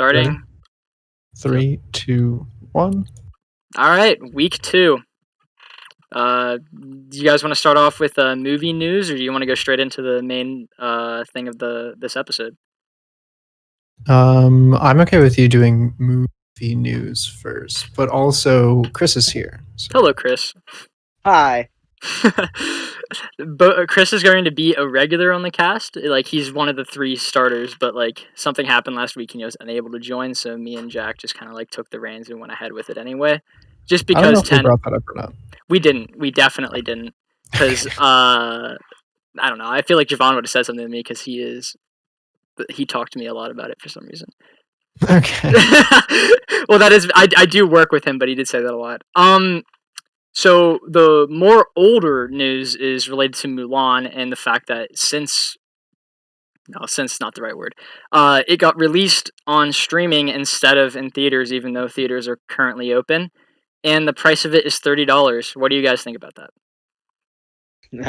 Ready? Starting. 3, 2, 1. All right, week 2. Do you guys want to start off with movie news, or do you want to go straight into the main thing of this episode? I'm okay with you doing movie news first, but also Chris is here. So. Hello, Chris. Hi. But Chris is going to be a regular on the cast. Like, he's one of the 3 starters, but like something happened last week and he was unable to join, so me and Jack just kind of like took the reins and went ahead with it anyway. Just because I don't know if we brought that up or not. We didn't. We definitely didn't. Because I don't know. I feel like Javon would have said something to me because he talked to me a lot about it for some reason. Okay. Well, that is, I do work with him, but he did say that a lot. So the more older news is related to Mulan and the fact that since not the right word. It got released on streaming instead of in theaters, even though theaters are currently open, and the price of it is $30. What do you guys think about that?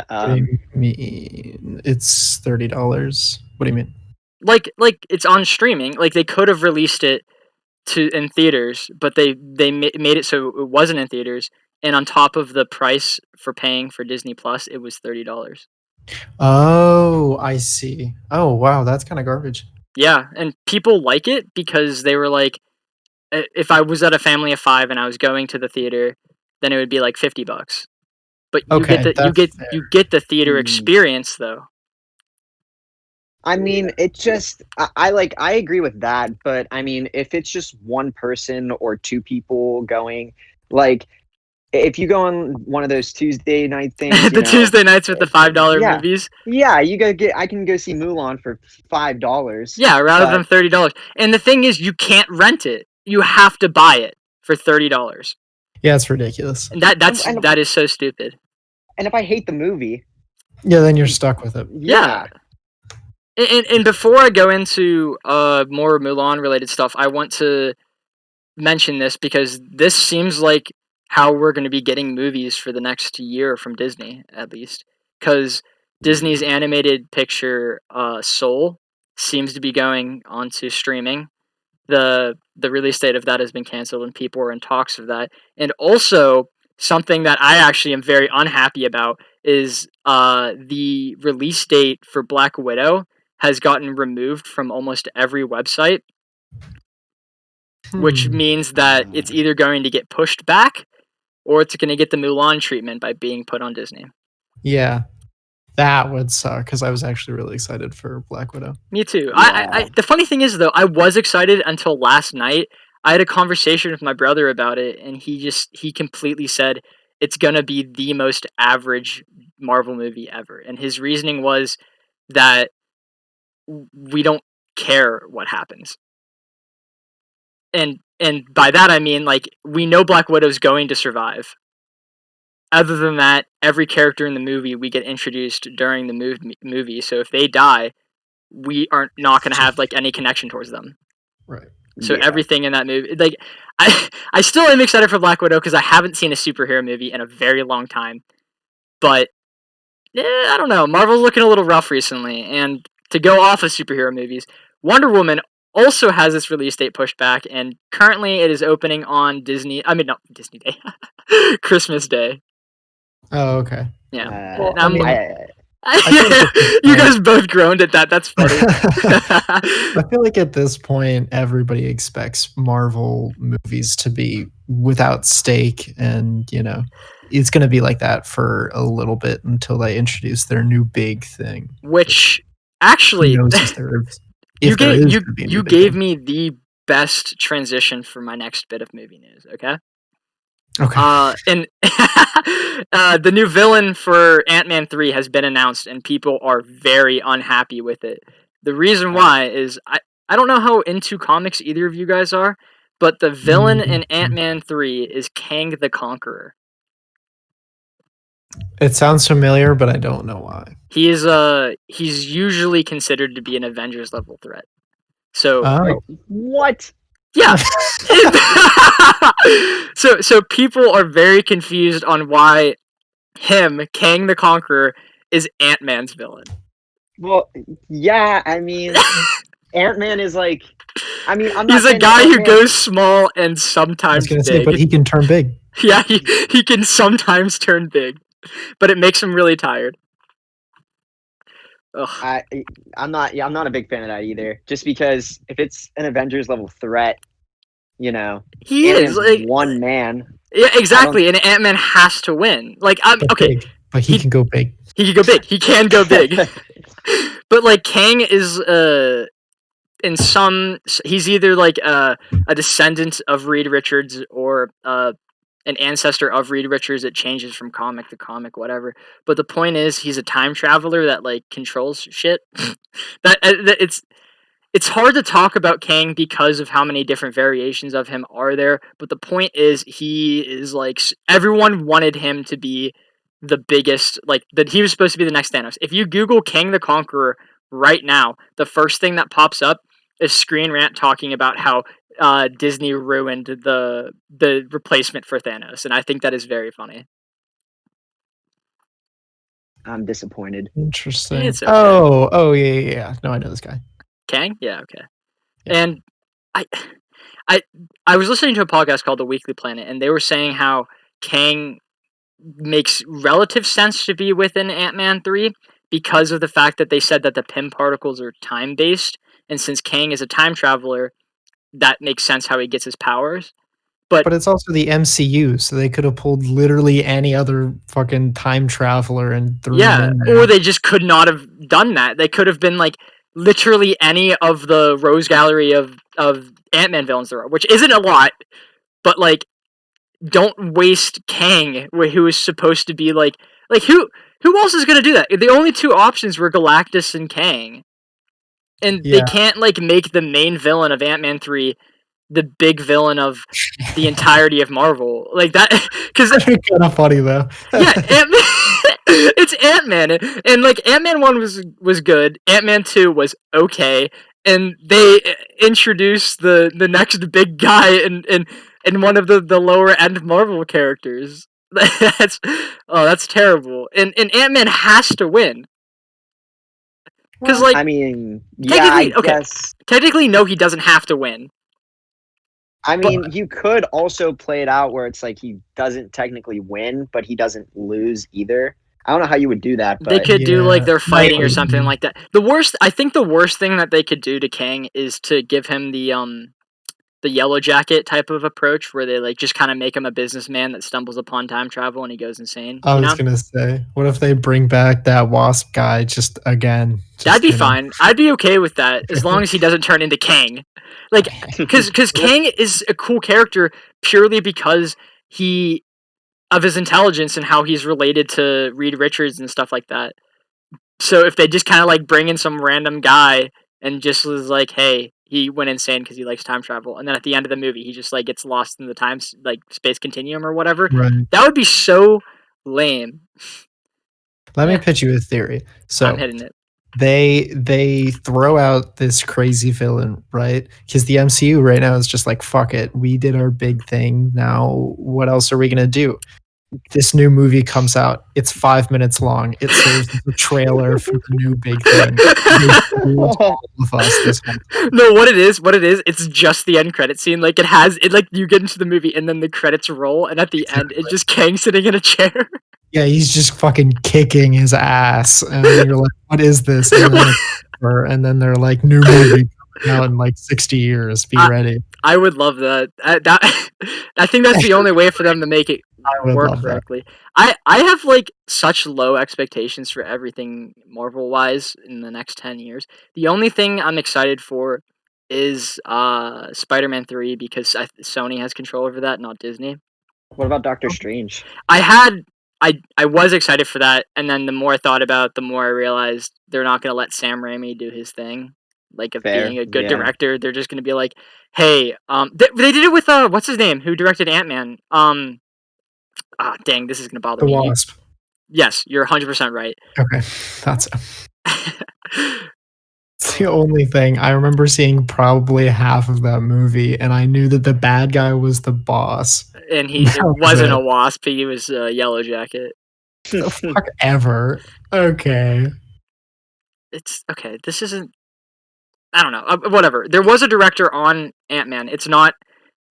What do you mean? It's $30. What do you mean? Like it's on streaming. Like, they could have released it in theaters, but they made it so it wasn't in theaters. And on top of the price for paying for Disney Plus, it was $30. Oh, I see. Oh, wow, that's kind of garbage. Yeah, and people like it because they were like, if I was at a family of 5 and I was going to the theater, then it would be like $50. But you get the theater experience though. I mean, it just I agree with that, but I mean, if it's just one person or 2 people going, like if you go on one of those Tuesday night things, Tuesday nights with the $5 movies. Yeah, I can go see Mulan for $5. Yeah, rather than $30. And the thing is, you can't rent it. You have to buy it for $30. Yeah, it's ridiculous. And that is so stupid. And if I hate the movie, yeah, then you're stuck with it. Yeah. And before I go into more Mulan related stuff, I want to mention this because this seems like how we're going to be getting movies for the next year from Disney, at least. Because Disney's animated picture Soul seems to be going onto streaming. The release date of that has been canceled, and people are in talks of that. And also, something that I actually am very unhappy about is the release date for Black Widow has gotten removed from almost every website, which means that it's either going to get pushed back or it's going to get the Mulan treatment by being put on Disney. Yeah, that would suck because I was actually really excited for Black Widow. Me too. Yeah. The funny thing is, though, I was excited until last night. I had a conversation with my brother about it, and he completely said it's going to be the most average Marvel movie ever. And his reasoning was that we don't care what happens. And by that I mean, like, we know Black Widow's going to survive. Other than that, every character in the movie we get introduced during the movie. So if they die, we are not going to have like any connection towards them. Right. So everything in that movie, like, I still am excited for Black Widow because I haven't seen a superhero movie in a very long time. But I don't know. Marvel's looking a little rough recently, and to go off of superhero movies, Wonder Woman also has its release date pushed back, and currently it is opening on not Disney Day, Christmas Day. Oh, okay. Yeah. Well, you guys both groaned at that. That's funny. I feel like at this point, everybody expects Marvel movies to be without stake, and it's going to be like that for a little bit until they introduce their new big thing. Which actually, you gave me the best transition for my next bit of movie news. Okay. And the new villain for Ant-Man 3 has been announced, and people are very unhappy with it. The reason why is I don't know how into comics either of you guys are, but the villain in Ant-Man 3 is Kang the Conqueror. It sounds familiar, but I don't know why. He's usually considered to be an Avengers level threat. So what? Yeah. So people are very confused on why Kang the Conqueror, is Ant-Man's villain. Well, yeah, I mean, Ant-Man is like, I mean, I'm He's not a saying that guy who Ant-Man. goes small and I was sometimes gonna say, but big. he can turn big. Yeah, he can sometimes turn big, but it makes him really tired. Ugh. I'm not a big fan of that either. Just because if it's an Avengers level threat, you know, He is Ant-Man's like, one man. yeah, I don't. exactly, and Ant-Man has to win. Like, I'm But okay. big. But he He can go big. he can go big. He can go big, but like Kang is in some, he's either like a descendant of Reed Richards or an ancestor of Reed Richards. It changes from comic to comic, whatever. But the point is, he's a time traveler that like controls shit. That it's hard to talk about Kang because of how many different variations of him are there. But the point is, he is like, everyone wanted him to be the biggest. Like, that he was supposed to be the next Thanos. If you Google Kang the Conqueror right now, the first thing that pops up is Screen Rant talking about how Disney ruined the replacement for Thanos, and I think that is very funny. I'm disappointed. Interesting. It's okay. Oh, yeah. No, I know this guy. Kang, yeah, okay. Yeah. And I, I was listening to a podcast called The Weekly Planet, and they were saying how Kang makes relative sense to be within Ant-Man 3 because of the fact that they said that the Pym particles are time-based, and since Kang is a time traveler, that makes sense how he gets his powers. But it's also the MCU, so they could have pulled literally any other fucking time traveler and threw him in there. Or they just could not have done that. They could have been like literally any of the Rose Gallery of Ant-Man villains there are, which isn't a lot, but like, don't waste Kang, who is supposed to be like who else is gonna do that? The only two options were Galactus and Kang, and they Yeah. can't like make the main villain of Ant-Man 3 the big villain of the entirety of Marvel, like that, because kind of funny though. yeah, it's Ant-Man, and like Ant-Man 1 was good, Ant-Man 2 was okay, and they introduced the next big guy in one of the lower end Marvel characters. That's terrible. And Ant-Man has to win. Cuz like I mean, yeah, I technically, okay. guess. Technically no, he doesn't have to win. I But mean, you could also play it out where it's like he doesn't technically win, but he doesn't lose either. I don't know how you would do that, They but could do like yeah, they're fighting or I something like that. I think the worst thing that they could do to Kang is to give him the Yellow Jacket type of approach where they like just kind of make him a businessman that stumbles upon time travel and he goes insane, I you was know? gonna say, what if they bring back that Wasp guy just again? That'd Just be fine. I'd be okay with that as long as he doesn't turn into Kang. Like, because Kang is a cool character purely because he of his intelligence and how he's related to Reed Richards and stuff like that. So if they just kind of like bring in some random guy and just was like, hey, he went insane because he likes time travel, and then at the end of the movie he just like gets lost in the time like space continuum or whatever, Right. that would be so lame. Let me Yeah, pitch you a theory. I'm So hitting it. they throw out this crazy villain, right? Because the MCU right now is just like, fuck it, we did our big thing. Now what else are we gonna do? This new movie comes out. It's 5 minutes long. It serves as a trailer for the new big thing. They fooled all of us this whole time. No, what it is, it's just the end credit scene. Like it like you get into the movie and then the credits roll, and at the end it's just Kang sitting in a chair. Yeah, he's just fucking kicking his ass, and you're like, "What is this?" And then they're like, "New movie coming out in like 60 years. Be ready." I would love that. I think that's the only way for them to make it I would work love that. correctly. I have like such low expectations for everything Marvel wise in the next 10 years. The only thing I'm excited for is Spider-Man 3 because Sony has control over that, not Disney. What about Doctor Strange? I was excited for that, and then the more I thought about it, the more I realized they're not going to let Sam Raimi do his thing, like of Fair, being a good yeah. director. They're just going to be like, "Hey, they did it with what's his name, who directed Ant-Man? Dang, this is going to bother The me. Wasp. Yes, you're 100% right. Okay, that's it's the only thing. I remember seeing probably half of that movie, and I knew that the bad guy was the boss. And That it was wasn't it. a wasp. He was a Yellow Jacket. The fuck ever. Okay. It's okay. This isn't I don't know. Whatever. There was a director on Ant-Man. It's not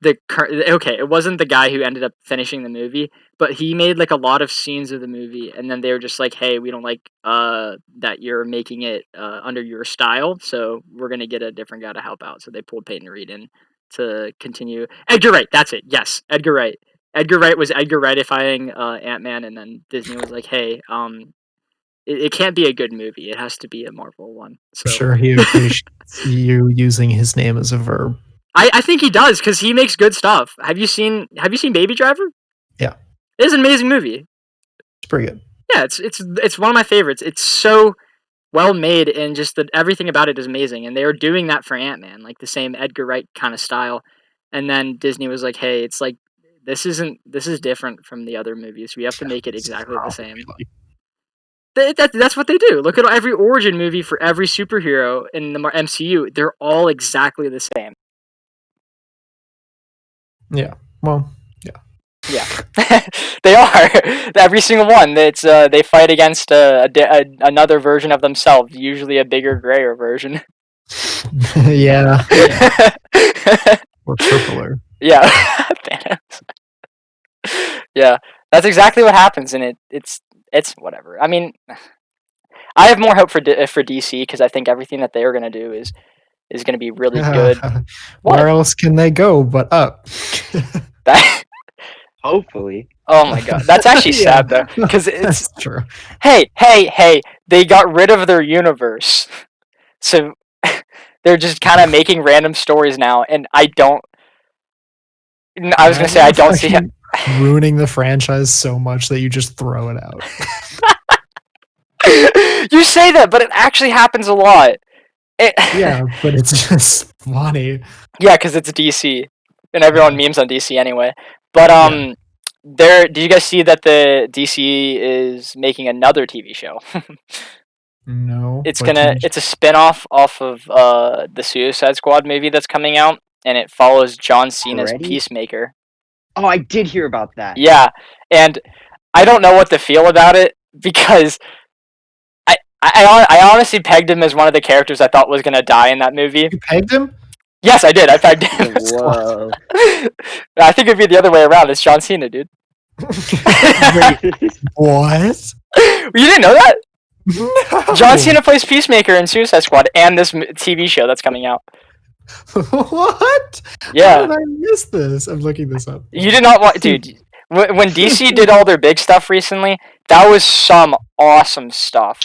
it wasn't the guy who ended up finishing the movie, but he made like a lot of scenes of the movie, and then they were just like, "Hey, we don't like that you're making it under your style, so we're gonna get a different guy to help out." So they pulled Peyton Reed in to continue. Edgar Wright, that's it. Yes, Edgar Wright. Edgar Wright was Edgar Wrightifying Ant-Man, and then Disney was like, "Hey, it can't be a good movie. It has to be a Marvel one." So I'm sure he appreciates you using his name as a verb. I think he does because he makes good stuff. Have you seen Baby Driver? Yeah, it's an amazing movie. It's pretty good. Yeah, it's one of my favorites. It's so well made, and just everything about it is amazing. And they were doing that for Ant-Man, like the same Edgar Wright kind of style. And then Disney was like, "Hey, it's like this is different from the other movies. We have to make it exactly the same." That's what they do. Look at every origin movie for every superhero in the MCU. They're all exactly the same. Yeah. Well, yeah. They are. Every single one. It's they fight against another version of themselves, usually a bigger, grayer version. yeah. Or purpler. Yeah. Yeah. That's exactly what happens, and it's whatever. I mean, I have more hope for DC because I think everything that they are going to do is going to be really good. Where else can they go but up? Hopefully. Oh my god, that's actually sad though, because it's true. Hey, they got rid of their universe, so they're just kind of making random stories now, and I was gonna say I don't see it ruining the franchise so much that you just throw it out. You say that, but it actually happens a lot. Yeah, but it's just funny. Yeah, because it's DC, and everyone memes on DC anyway. But do you guys see that the DC is making another TV show? No. It's a spin-off off of the Suicide Squad movie that's coming out, and it follows John Cena's Peacemaker. Oh, I did hear about that. Yeah, and I don't know what to feel about it because I honestly pegged him as one of the characters I thought was gonna die in that movie. You pegged him? Yes, I did. I pegged him. Whoa. I think it'd be the other way around. It's John Cena, dude. Wait, what? You didn't know that? No. John Cena plays Peacemaker in Suicide Squad and this TV show that's coming out. What? Yeah. How did I miss this? I'm looking this up. You did not want, dude. When DC did all their big stuff recently, that was some awesome stuff.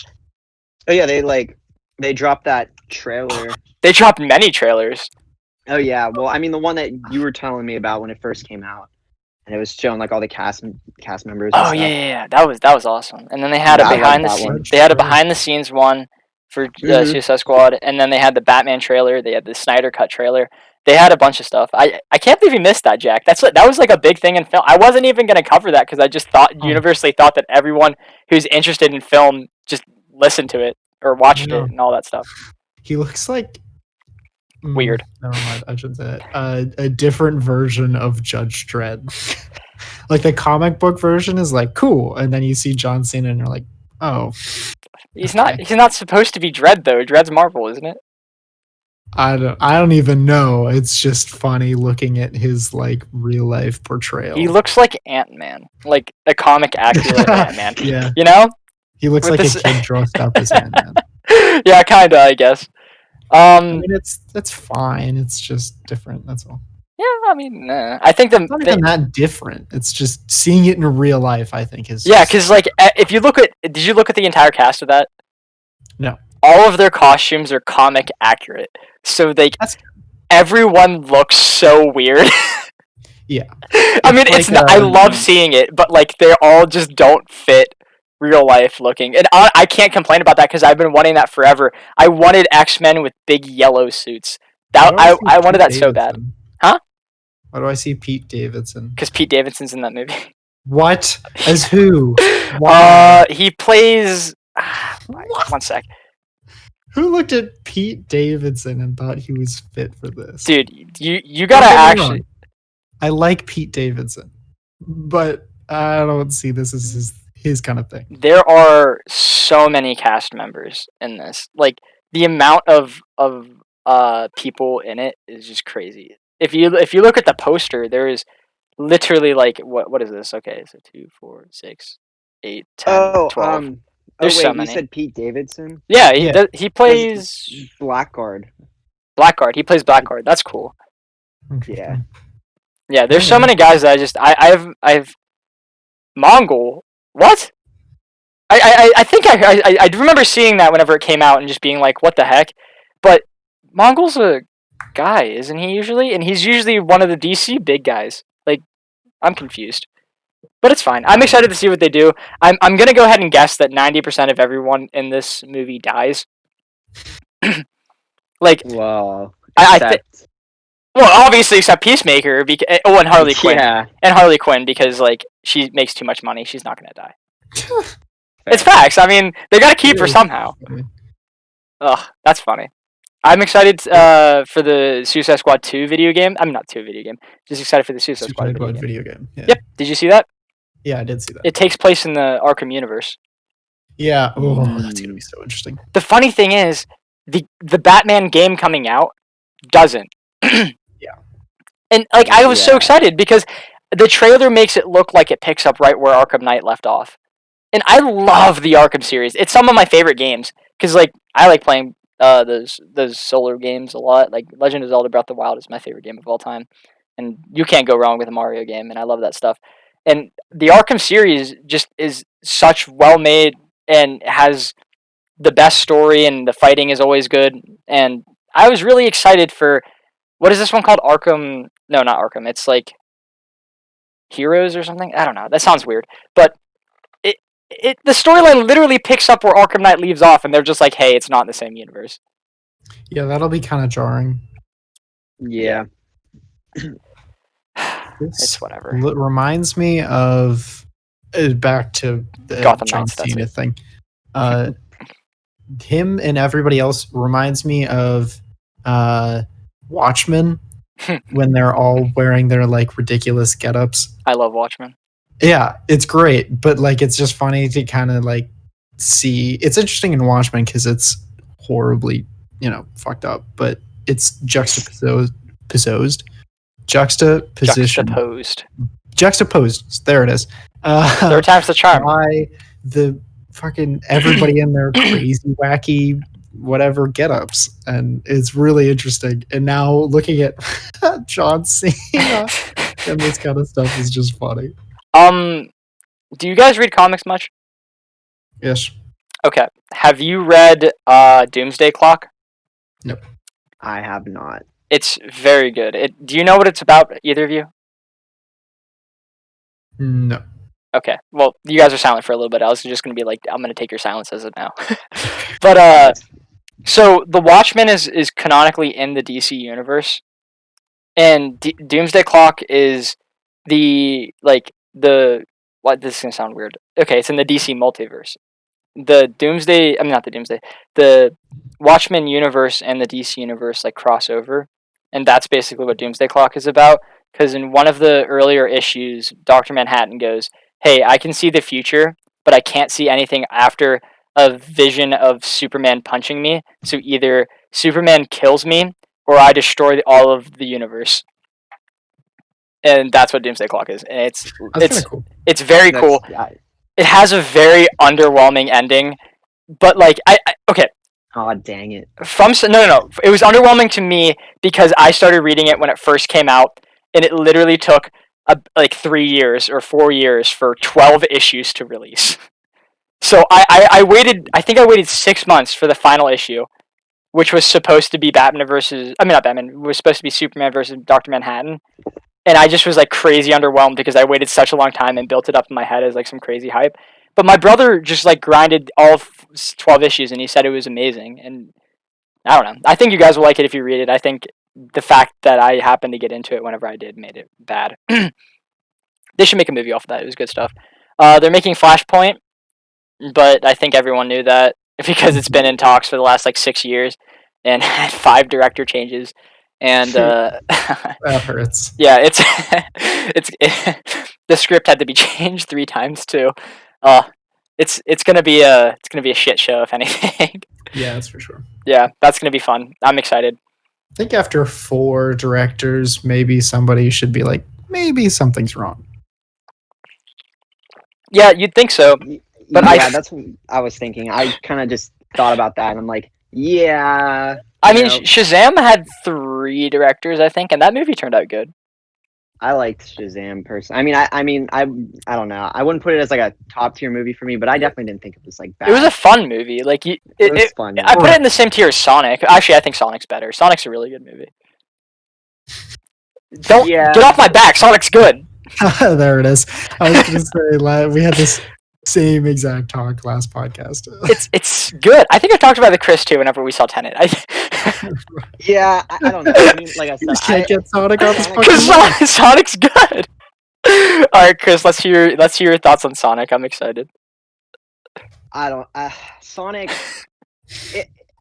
Oh yeah, they dropped that trailer. They dropped many trailers. Oh yeah, well, I mean the one that you were telling me about when it first came out, and it was showing like all the cast members. Oh yeah, that was awesome. And then they had a behind the scenes one for Suicide Squad, and then they had the Batman trailer. They had the Snyder Cut trailer. They had a bunch of stuff. I can't believe you missed that, Jack. That was like a big thing in film. I wasn't even gonna cover that because I just universally thought that everyone who's interested in film just listened to it or watched it and all that stuff. He looks like weird. Never mind, I shouldn't say that. A different version of Judge Dredd. Like the comic book version is like cool, and then you see John Cena and you're like, oh. He's not supposed to be Dredd though. Dredd's Marvel, isn't it? I don't even know. It's just funny looking at his like real life portrayal. He looks like Ant-Man, like a comic accurate Ant-Man. Yeah, you know. He looks like a kid dressed up as Ant-Man. Yeah, kinda, I guess. I mean, it's fine. It's just different. That's all. Yeah, I mean, I think it's not even that different. It's just seeing it in real life. I think is because like if you look at, did you look at the entire cast of that? No. All of their costumes are comic accurate, so everyone looks so weird. Yeah. I mean, it's not, I love seeing it, but like they all just don't fit real life looking, and I can't complain about that because I've been wanting that forever. I wanted X-Men with big yellow suits. That I wanted that so bad. Huh? Why do I see Pete Davidson? Because Pete Davidson's in that movie. What? As who? He plays. One sec. Who looked at Pete Davidson and thought he was fit for this? Dude, you gotta actually. I like Pete Davidson, but I don't see this as his kind of thing. There are so many cast members in this. Like the amount of people in it is just crazy. If you look at the poster, there is literally like what is this? Okay, so 2, 4, 6, 8, 10, 12. There's so wait, you many. said Pete Davidson? Yeah, Yeah. he plays Blackguard. Blackguard. He plays Blackguard. That's cool. Yeah. Yeah, there's so Okay. many guys that I've Mongol. What? I think I remember seeing that whenever it came out and just being like, what the heck? But Mongol's a guy, isn't he usually? And he's usually one of the DC big guys. Like, I'm confused. But it's fine. I'm excited to see what they do. I'm gonna go ahead and guess that 90% of everyone in this movie dies. Like, Well, except well, obviously except Peacemaker, and Harley Quinn. Yeah. And Harley Quinn, because like she makes too much money, she's not gonna die. Fair. It's facts. I mean, they gotta keep her somehow. Funny. Ugh, that's funny. I'm excited for the Suicide Squad 2 video game. I'm not 2 video game. Just excited for the Suicide Squad video game. Yeah. Yep. Did you see that? Yeah, I did see that. It takes place in the Arkham universe. Yeah. Oh, that's gonna be so interesting. The funny thing is, the Batman game coming out doesn't. Yeah. And like I was so excited because the trailer makes it look like it picks up right where Arkham Knight left off. And I love the Arkham series. It's some of my favorite games because like I like playing those solo games a lot. Like Legend of Zelda: Breath of the Wild is my favorite game of all time, and you can't go wrong with a Mario game. And I love that stuff. And the Arkham series just is such well made and has the best story, and the fighting is always good. And I was really excited for what is this one called? Arkham? No, not Arkham. It's like Heroes or something. I don't know. That sounds weird, but the storyline literally picks up where Arkham Knight leaves off, and they're just like, "Hey, it's not in the same universe." Yeah, that'll be kind of jarring. Yeah. It's whatever. Reminds me of back to the Gotham John Knights, that's Cena it. thing. Him and everybody else reminds me of Watchmen when they're all wearing their like ridiculous getups. I love Watchmen. Yeah, it's great, but like it's just funny to kind of like see. It's interesting in Watchmen because it's horribly, fucked up, but it's juxtaposed. There it is. Third time's the charm. By the fucking everybody in their crazy, wacky, whatever get-ups, and it's really interesting. And now looking at John Cena and this kind of stuff is just funny. Do you guys read comics much? Yes. Okay. Have you read Doomsday Clock? Nope. I have not. It's very good. Do you know what it's about, either of you? No. Okay. Well, you guys are silent for a little bit. I was just going to be like, I'm going to take your silence as of now. But, so the Watchmen is canonically in the DC universe. And Doomsday Clock is what, this is going to sound weird. Okay, it's in the DC multiverse. The Watchmen universe and the DC universe like cross over, and that's basically what Doomsday Clock is about. Because in one of the earlier issues, Dr. Manhattan goes, "Hey, I can see the future, but I can't see anything after a vision of Superman punching me. So either Superman kills me or I destroy all of the universe." And that's what Doomsday Clock is, and it's cool. It's very cool. It has a very underwhelming ending, but like okay. Oh, dang it. No. It was underwhelming to me because I started reading it when it first came out, and it literally took like 3 years or 4 years for 12 issues to release. So I waited. I think I waited 6 months for the final issue, which was supposed to be Batman versus. I mean, not Batman. It was supposed to be Superman versus Dr. Manhattan. And I just was like crazy underwhelmed because I waited such a long time and built it up in my head as like some crazy hype. But my brother just like grinded all 12 issues and he said it was amazing. And I don't know. I think you guys will like it if you read it. I think the fact that I happened to get into it whenever I did made it bad. They should make a movie off of that. It was good stuff. They're making Flashpoint, but I think everyone knew that because it's been in talks for the last like 6 years and had 5 director changes. And that hurts. Yeah, the script had to be changed 3 times too. It's gonna be a shit show if anything. Yeah, that's for sure. Yeah, that's gonna be fun. I'm excited. think after 4 directors, maybe somebody should be like, maybe something's wrong. Yeah, you'd think so. But yeah, that's what I was thinking. I kind of just thought about that, and I'm like, yeah. I mean, Shazam had 3 directors, I think, and that movie turned out good. I liked Shazam personally. I mean, I don't know. I wouldn't put it as like a top tier movie for me, but I definitely didn't think it was like bad. It was a fun movie. Like it was fun. I put it in the same tier as Sonic. Actually, I think Sonic's better. Sonic's a really good movie. Don't get off my back. Sonic's good. There it is. I was going to say we had this same exact talk last podcast. It's good. I think I talked about the Chris too whenever we saw Tenet. Yeah, I don't know. I mean, like I said, you can't get Sonic off this because Sonic's good. All right, Chris. Let's hear your thoughts on Sonic. I'm excited. Sonic.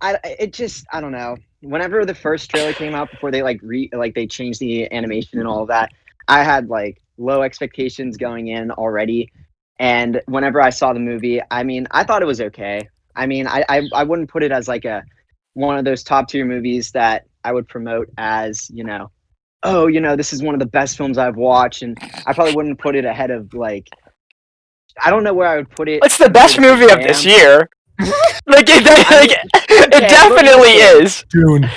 It just I don't know. Whenever the first trailer came out, before they they changed the animation and all of that, I had like low expectations going in already. And whenever I saw the movie, I mean, I thought it was okay. I mean, I wouldn't put it as like one of those top tier movies that I would promote as, oh, this is one of the best films I've watched. And I probably wouldn't put it ahead of like, I don't know where I would put it. It's the best movie of this year. It definitely is. Dune.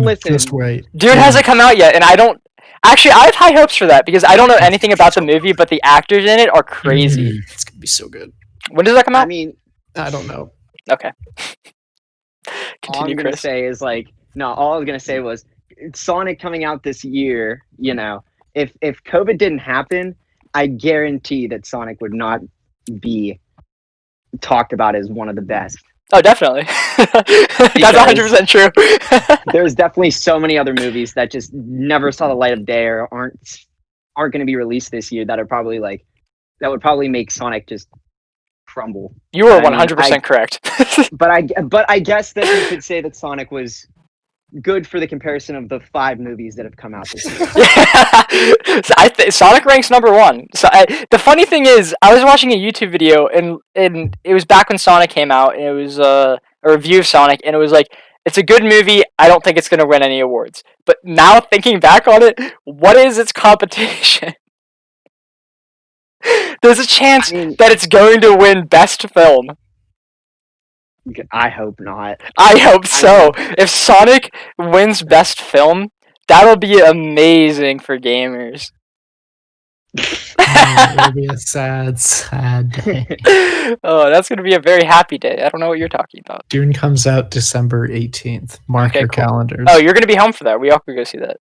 Listen, just wait. Dune hasn't come out yet, and I don't. Actually, I have high hopes for that because I don't know anything about the movie, but the actors in it are crazy. It's gonna be so good. When does that come out? I mean, I don't know. Okay. Continue, all I'm gonna say is all I was gonna say was Sonic coming out this year. If COVID didn't happen, I guarantee that Sonic would not be talked about as one of the best. Oh, definitely. That's 100% true. There's definitely so many other movies that just never saw the light of day or aren't going to be released this year that are probably that would probably make Sonic just crumble. You were 100% correct. but I guess that you could say that Sonic was good for the comparison of the 5 movies that have come out this year. So Sonic ranks number 1. So the funny thing is, I was watching a YouTube video, and it was back when Sonic came out, and it was a review of Sonic, and it was like, it's a good movie. I don't think it's going to win any awards. But now thinking back on it, what is its competition? There's a chance that it's going to win Best Film. I hope not. I hope so. If Sonic wins Best Film, that'll be amazing for gamers. It'll be a sad day. Oh, that's going to be a very happy day. I don't know what you're talking about. Dune comes out December 18th. Mark your calendars. Oh, you're going to be home for that. We all could go see that.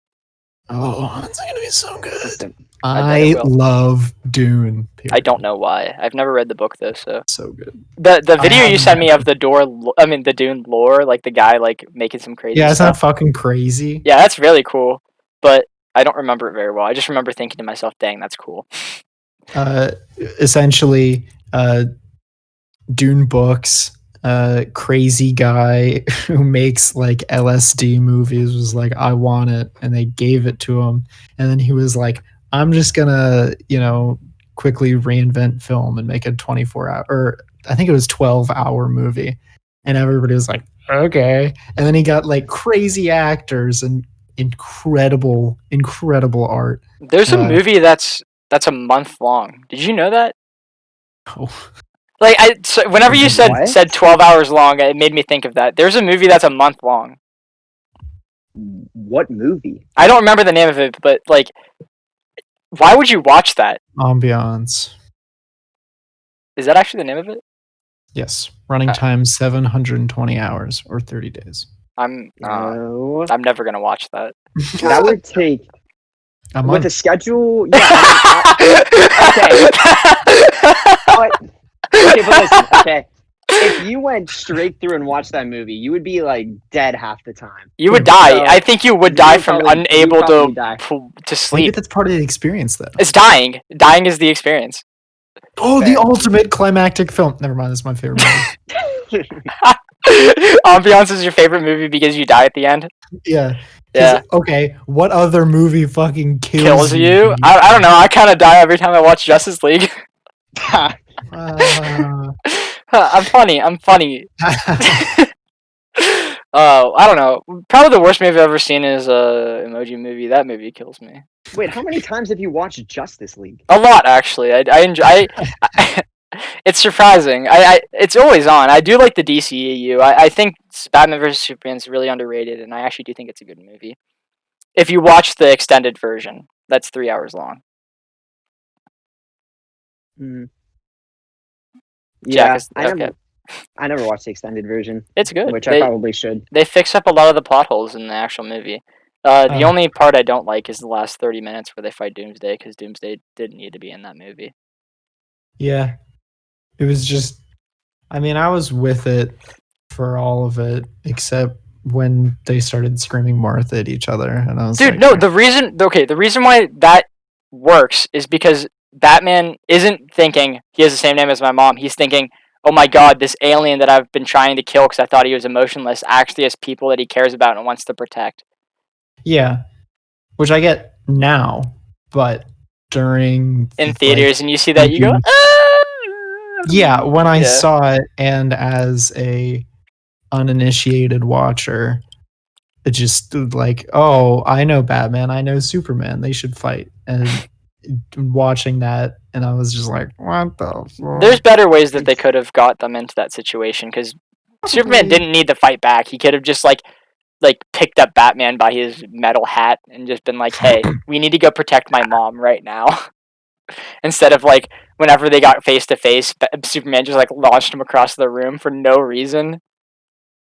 Oh, that's going to be so good. I love Dune. Period. I don't know why. I've never read the book though, so good. The video you sent me of the Dune lore, like the guy making some crazy stuff. Yeah, isn't that fucking crazy? Yeah, that's really cool. But I don't remember it very well. I just remember thinking to myself, "Dang, that's cool." Essentially, Dune books. Crazy guy who makes LSD movies was like, I want it, and they gave it to him, and then he was like, I'm just gonna quickly reinvent film and make a 24-hour, or I think it was 12-hour movie, and everybody was like, okay, and then he got crazy actors and incredible art. There's a movie that's a month long. Did you know that? Oh. Whenever you said 12 hours long, it made me think of that. There's a movie that's a month long. What movie? I don't remember the name of it, but why would you watch that? Ambiance. Is that actually the name of it? Yes. Running time 720 hours or 30 days. I'm never gonna watch that. That would take with a schedule. Yeah. Okay. Okay, but listen, okay. If you went straight through and watched that movie, you would be dead half the time. You would die. So, I think you would die from unable to sleep. Maybe that's part of the experience, though. It's dying. Dying is the experience. Oh, the ultimate climactic film. Never mind, that's my favorite movie. Ambiance is your favorite movie because you die at the end? Yeah. Yeah. Okay, what other movie fucking kills you? I don't know. I kind of die every time I watch Justice League. I'm funny. I don't know. Probably the worst movie I've ever seen is Emoji Movie. That movie kills me. Wait, how many times have you watched Justice League? A lot, actually. I enjoy. It's surprising. It's always on. I do like the DCEU. I think Batman vs Superman is really underrated, and I actually do think it's a good movie. If you watch the extended version, that's 3 hours long. Mm. Yeah, Yeah, I never watched the extended version. It's good. Which I probably should. They fix up a lot of the plot holes in the actual movie. The only part I don't like is the last 30 minutes where they fight Doomsday, because Doomsday didn't need to be in that movie. Yeah. It was just, I mean, I was with it for all of it, except when they started screaming Martha at each other, and I was Dude, like, no, the reason why that works is because Batman isn't thinking he has the same name as my mom. He's thinking, oh my god, this alien that I've been trying to kill because I thought he was emotionless actually has people that he cares about and wants to protect. Yeah, which I get now, but during in theaters, and you see that, you go, yeah, when I saw it, and as a uninitiated watcher, it just like, oh, I know Batman, I know Superman, they should fight. And watching that, and I was just like, what the fuck? There's better ways that they could have got them into that situation, because Superman didn't need to fight back. He could have just like picked up Batman by his metal hat and just been like, hey, we need to go protect my mom right now. Instead of like, whenever they got face to face, Superman just like launched him across the room for no reason.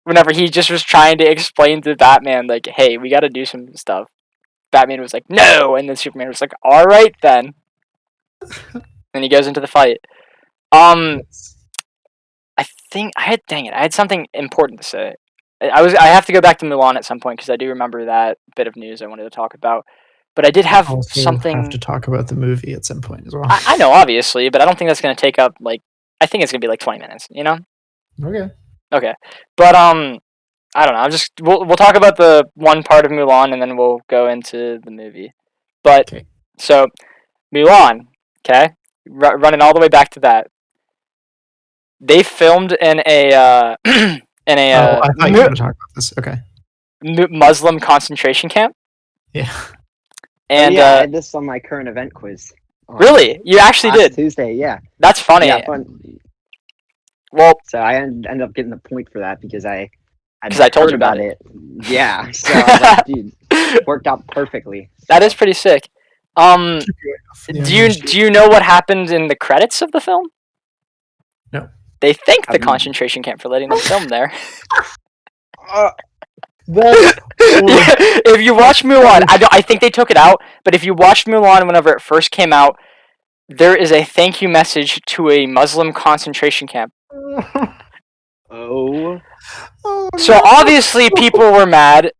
Whenever he just was trying to explain to Batman, like, hey, we gotta do some stuff. Batman was like, no! And then Superman was like, alright then. And he goes into the fight. I had something important to say. I have to go back to Mulan at some point, because I do remember that bit of news I wanted to talk about. But I did have something. Have to talk about the movie at some point as well. I know, obviously, but I don't think that's going to take up, like, I think it's going to be like 20 minutes, you know? Okay. But, I don't know. We'll talk about the one part of Mulan, and then we'll go into the movie. But, so, Mulan, okay? Running all the way back to that. They filmed in a, I thought you were going to talk about this. Okay. Muslim concentration camp. Yeah. And I had this on my current event quiz. Really? You actually did? Tuesday, yeah. That's funny. Yeah, fun. Well, so I ended up getting the point for that because I told you about it. Yeah. So I was like, dude, it worked out perfectly. That is pretty sick. Do you know what happened in the credits of the film? No. They thanked the concentration camp for letting them film there. If you watch Mulan, I think they took it out, but if you watched Mulan whenever it first came out, there is a thank you message to a Muslim concentration camp. Oh. So obviously people were mad.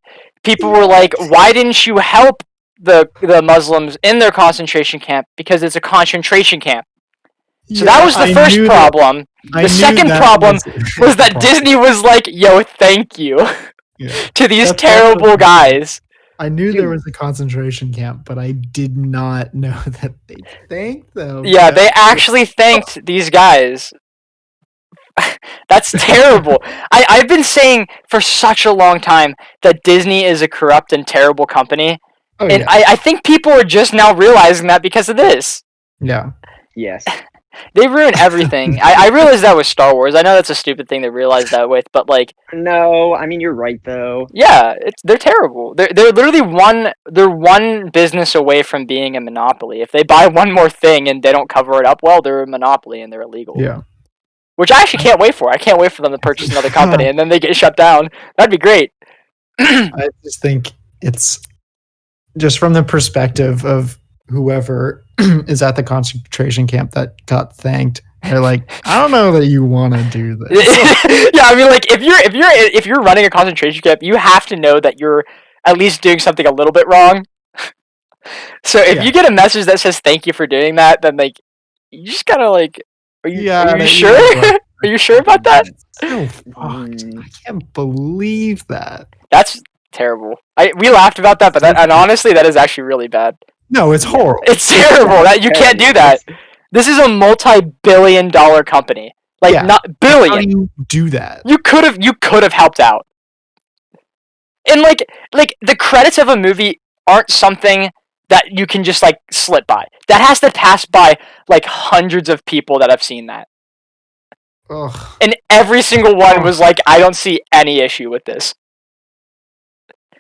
People were like, why didn't you help the Muslims in their concentration camp? Because it's a concentration camp. So that was the first problem. The second problem was that Disney was like, yo, thank you to these terrible guys. I knew there was a concentration camp, but I did not know that they thanked them. Yeah, they actually thanked these guys. That's terrible. I've been saying for such a long time that Disney is a corrupt and terrible company. And I think people are just now realizing that because of this. Yeah. Yes. They ruin everything. I realized that with Star Wars. I know that's a stupid thing to realize that with, but like. No, I mean you're right though. Yeah, they're terrible. They're literally one business away from being a monopoly. If they buy one more thing and they don't cover it up well, they're a monopoly and they're illegal. Yeah. Which I actually can't wait for. I can't wait for them to purchase another company and then they get shut down. That'd be great. I just think it's just from the perspective of whoever is at the concentration camp that got thanked. They're like, I don't know that you want to do this. Yeah, I mean, like if you're running a concentration camp, you have to know that you're at least doing something a little bit wrong. So if you get a message that says thank you for doing that, then like you just gotta like, are you sure? Right. Are you sure about that? So fucked. I can't believe that. That's terrible. We laughed about that, but and honestly, that is actually really bad. No, it's horrible. It's terrible that you can't do that. This is a multi-billion-dollar company. Like not billion. How do you do that? You could have helped out. And like the credits of a movie aren't something that you can just like slip by. That has to pass by like hundreds of people that have seen that. Ugh. And every single one was like, I don't see any issue with this.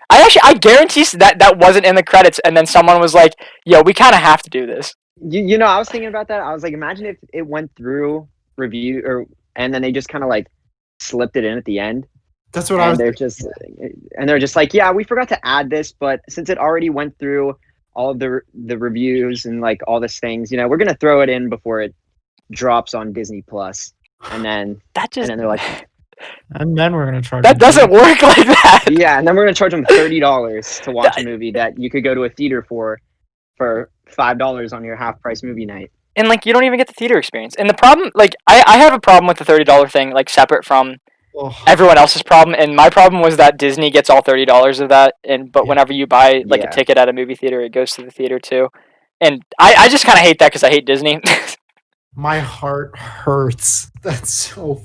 I guarantee that wasn't in the credits, and then someone was like, "Yo, we kind of have to do this." You know, I was thinking about that. I was like, imagine if it went through review, and then they just kind of like slipped it in at the end. That's what I was. They're just like, yeah, we forgot to add this, but since it already went through all of the reviews and like all these things, you know, we're gonna throw it in before it drops on Disney Plus, and then they're like, and then we're gonna charge. That doesn't work like that. Yeah, and then we're gonna charge them $30 to watch a movie that you could go to a theater for $5 on your half price movie night. And like you don't even get the theater experience. And the problem, like I have a problem with the $30 thing, like separate from everyone else's problem. And my problem was that Disney gets all $30 of that, but whenever you buy like a ticket at a movie theater, it goes to the theater too. And I just kind of hate that because I hate Disney. My heart hurts. That's so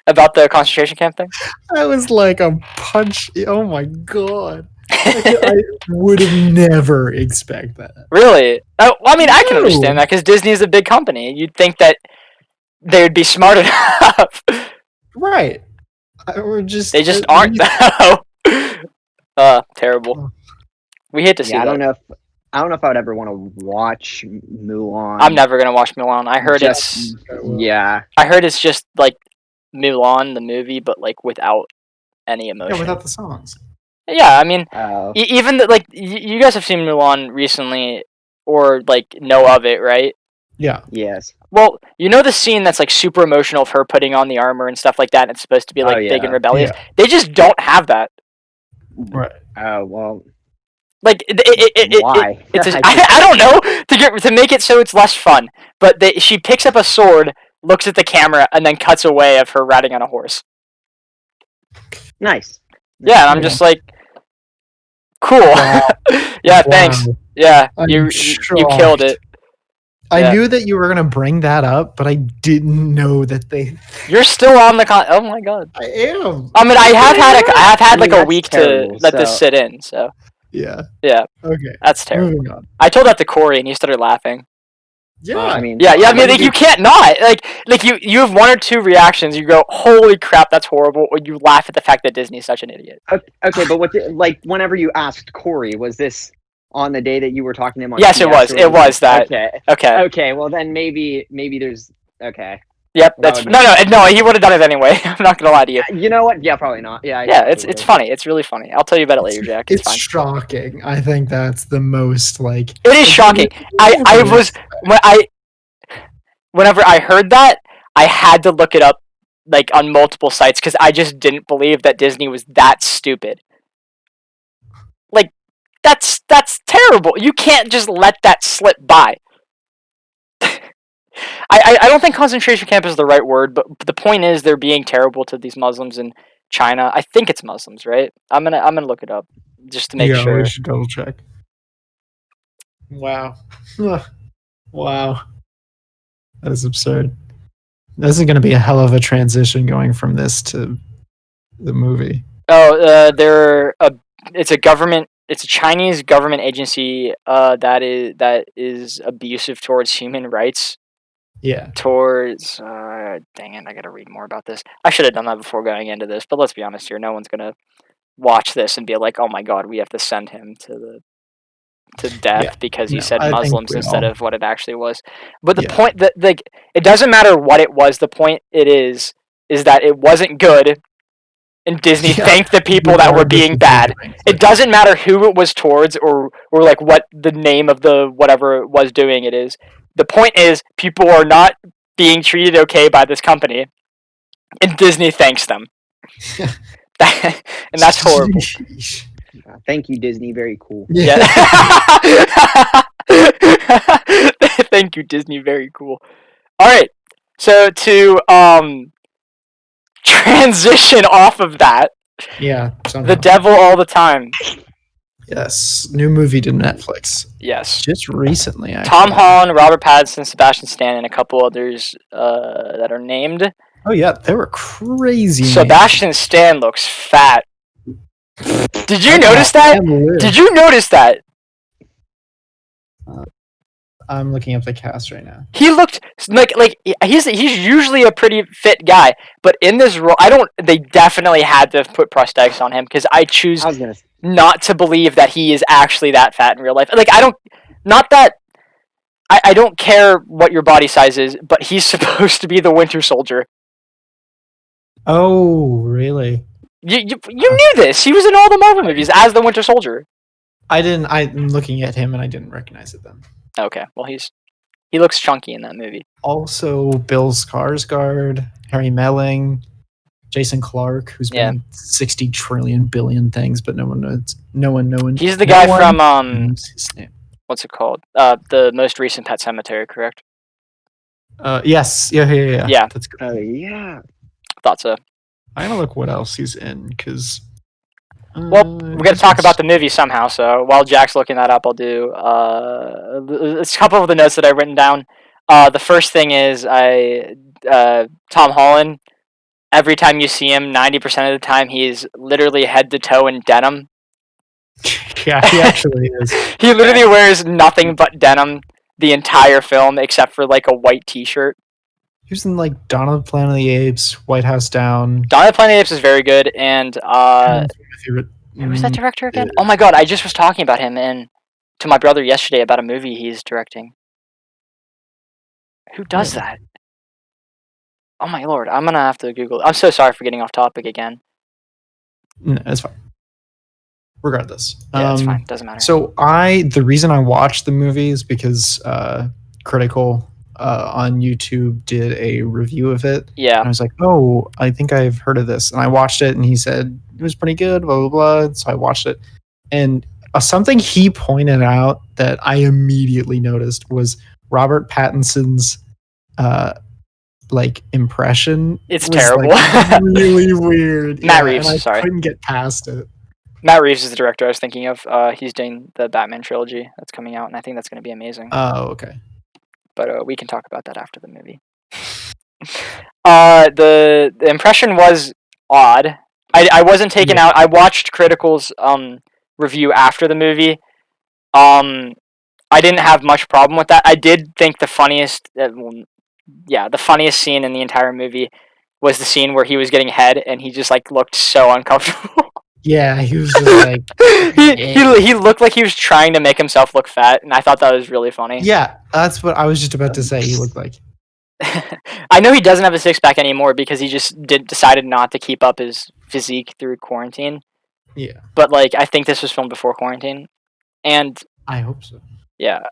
about the concentration camp thing. That was like a punch. Oh my god. I would have never expect that. Really? Well, I mean, I can understand that because Disney is a big company. You'd think that they would be smart enough. Right. They just aren't, though. Terrible. We hate to see that. I don't know if I would ever want to watch Mulan. I'm never going to watch Mulan. I heard I heard it's just like Mulan, the movie, but like without any emotion. Yeah, without the songs. Yeah, I mean, even like you guys have seen Mulan recently, or like know of it, right? Yeah. Yes. Well, you know the scene that's like super emotional of her putting on the armor and stuff like that, and it's supposed to be like big and rebellious. Yeah. They just don't have that. Right. Oh well. Like why? I don't know to make it so it's less fun. But she picks up a sword, looks at the camera, and then cuts away of her riding on a horse. Nice. Yeah, and I'm just like, cool. Wow. Yeah, thanks. Yeah, you killed it. I knew that you were gonna bring that up, but I didn't know that they. You're still on the Oh my god. I am. I mean, I have had like a week to let this sit in. So. Yeah. Yeah. Okay. That's terrible. I told that to Corey, and he started laughing. Yeah. I mean. Yeah. I mean, like, you can't not like you have one or two reactions. You go, "Holy crap, that's horrible," or you laugh at the fact that Disney's such an idiot. Okay, but whenever you asked Corey, was this on the day that you were talking to him on? Yes, it was. It was that. Okay. Okay. Well, then maybe there's okay. Yep, that's no. He would have done it anyway. I'm not gonna lie to you. You know what? Yeah, probably not. Yeah. It's funny. It's really funny. I'll tell you about it later, Jack. It's shocking. I think that's the most like. It is shocking. Whenever I heard that, I had to look it up, like on multiple sites, because I just didn't believe that Disney was that stupid. Like, that's terrible. You can't just let that slip by. I don't think concentration camp is the right word, but the point is they're being terrible to these Muslims in China. I think it's Muslims, right? I'm gonna look it up just to make sure. Yeah, we should double check. Wow. Wow. That is absurd. This is gonna be a hell of a transition going from this to the movie. Oh, it's a Chinese government agency that is abusive towards human rights. Yeah. Towards dang it, I gotta read more about this. I should have done that before going into this, but let's be honest here, no one's gonna watch this and be like, "Oh my god, we have to send him to death because he said Muslims instead of what it actually was." But the point that it doesn't matter what it was, the point is that it wasn't good. And Disney thanked the people that were being bad. It doesn't matter who it was towards or like what the name of the whatever it was doing it is. The point is people are not being treated okay by this company, and Disney thanks them. And that's horrible. Thank you, Disney. Very cool. Yeah. Thank you, Disney. Very cool. All right. So to transition off of that. Yeah. The Devil All the Time. Yes. New movie to Netflix. Yes. Just recently, actually. Tom Holland, Robert Pattinson, Sebastian Stan, and a couple others that are named. Oh, yeah. They were crazy. Sebastian Stan looks fat. Did you notice that? Did you notice that? I'm looking up the cast right now. He looked like he's usually a pretty fit guy, but in this role, they definitely had to put prosthetics on him because I choose not to believe that he is actually that fat in real life. Like I don't care what your body size is, but he's supposed to be the Winter Soldier. Oh, really? You knew this. He was in all the Marvel movies as the Winter Soldier. I didn't. I'm looking at him and I didn't recognize it then. Okay, well he looks chunky in that movie. Also, Bill Skarsgård, Harry Melling, Jason Clarke, who's been in 60 trillion billion things, but no one knows. He's the guy from what's it called? The most recent Pet Sematary, correct? Yes. Yeah. That's good. Oh yeah. Thought so. I'm gonna look what else he's in because. Well, we're going to talk about the movie somehow, so while Jack's looking that up, I'll do a couple of the notes that I've written down. The first thing is Tom Holland, every time you see him, 90% of the time, he's literally head to toe in denim. Yeah, he actually is. He literally wears nothing but denim the entire film, except for like a white t-shirt. He was in like Dawn of the Planet of the Apes, White House Down. Dawn of the Planet of the Apes is very good, and who was that director again? Oh my god, I just was talking about him to my brother yesterday about a movie he's directing. Who does that? Oh my lord, I'm gonna have to Google it. I'm so sorry for getting off topic again. No, it's fine. Regardless. Yeah, it's fine. Doesn't matter. So the reason I watched the movie is because Critical on YouTube did a review of it. Yeah. And I was like, oh, I think I've heard of this. And I watched it and he said it was pretty good, blah, blah, blah. So I watched it. And something he pointed out that I immediately noticed was Robert Pattinson's impression. It's terrible. Really weird. Matt Reeves, I couldn't get past it. Matt Reeves is the director I was thinking of. He's doing the Batman trilogy that's coming out, and I think that's going to be amazing. Oh, okay. But we can talk about that after the movie. The impression was odd. I wasn't taken out. I watched Critical's review after the movie. I didn't have much problem with that. I did think the funniest scene in the entire movie was the scene where he was getting head and he just looked so uncomfortable. Yeah, he was just like he looked like he was trying to make himself look fat, and I thought that was really funny. Yeah, that's what I was just about to say. He looked like. I know he doesn't have a six-pack anymore because he just decided not to keep up his physique through quarantine. Yeah. But I think this was filmed before quarantine, and I hope so. Yeah,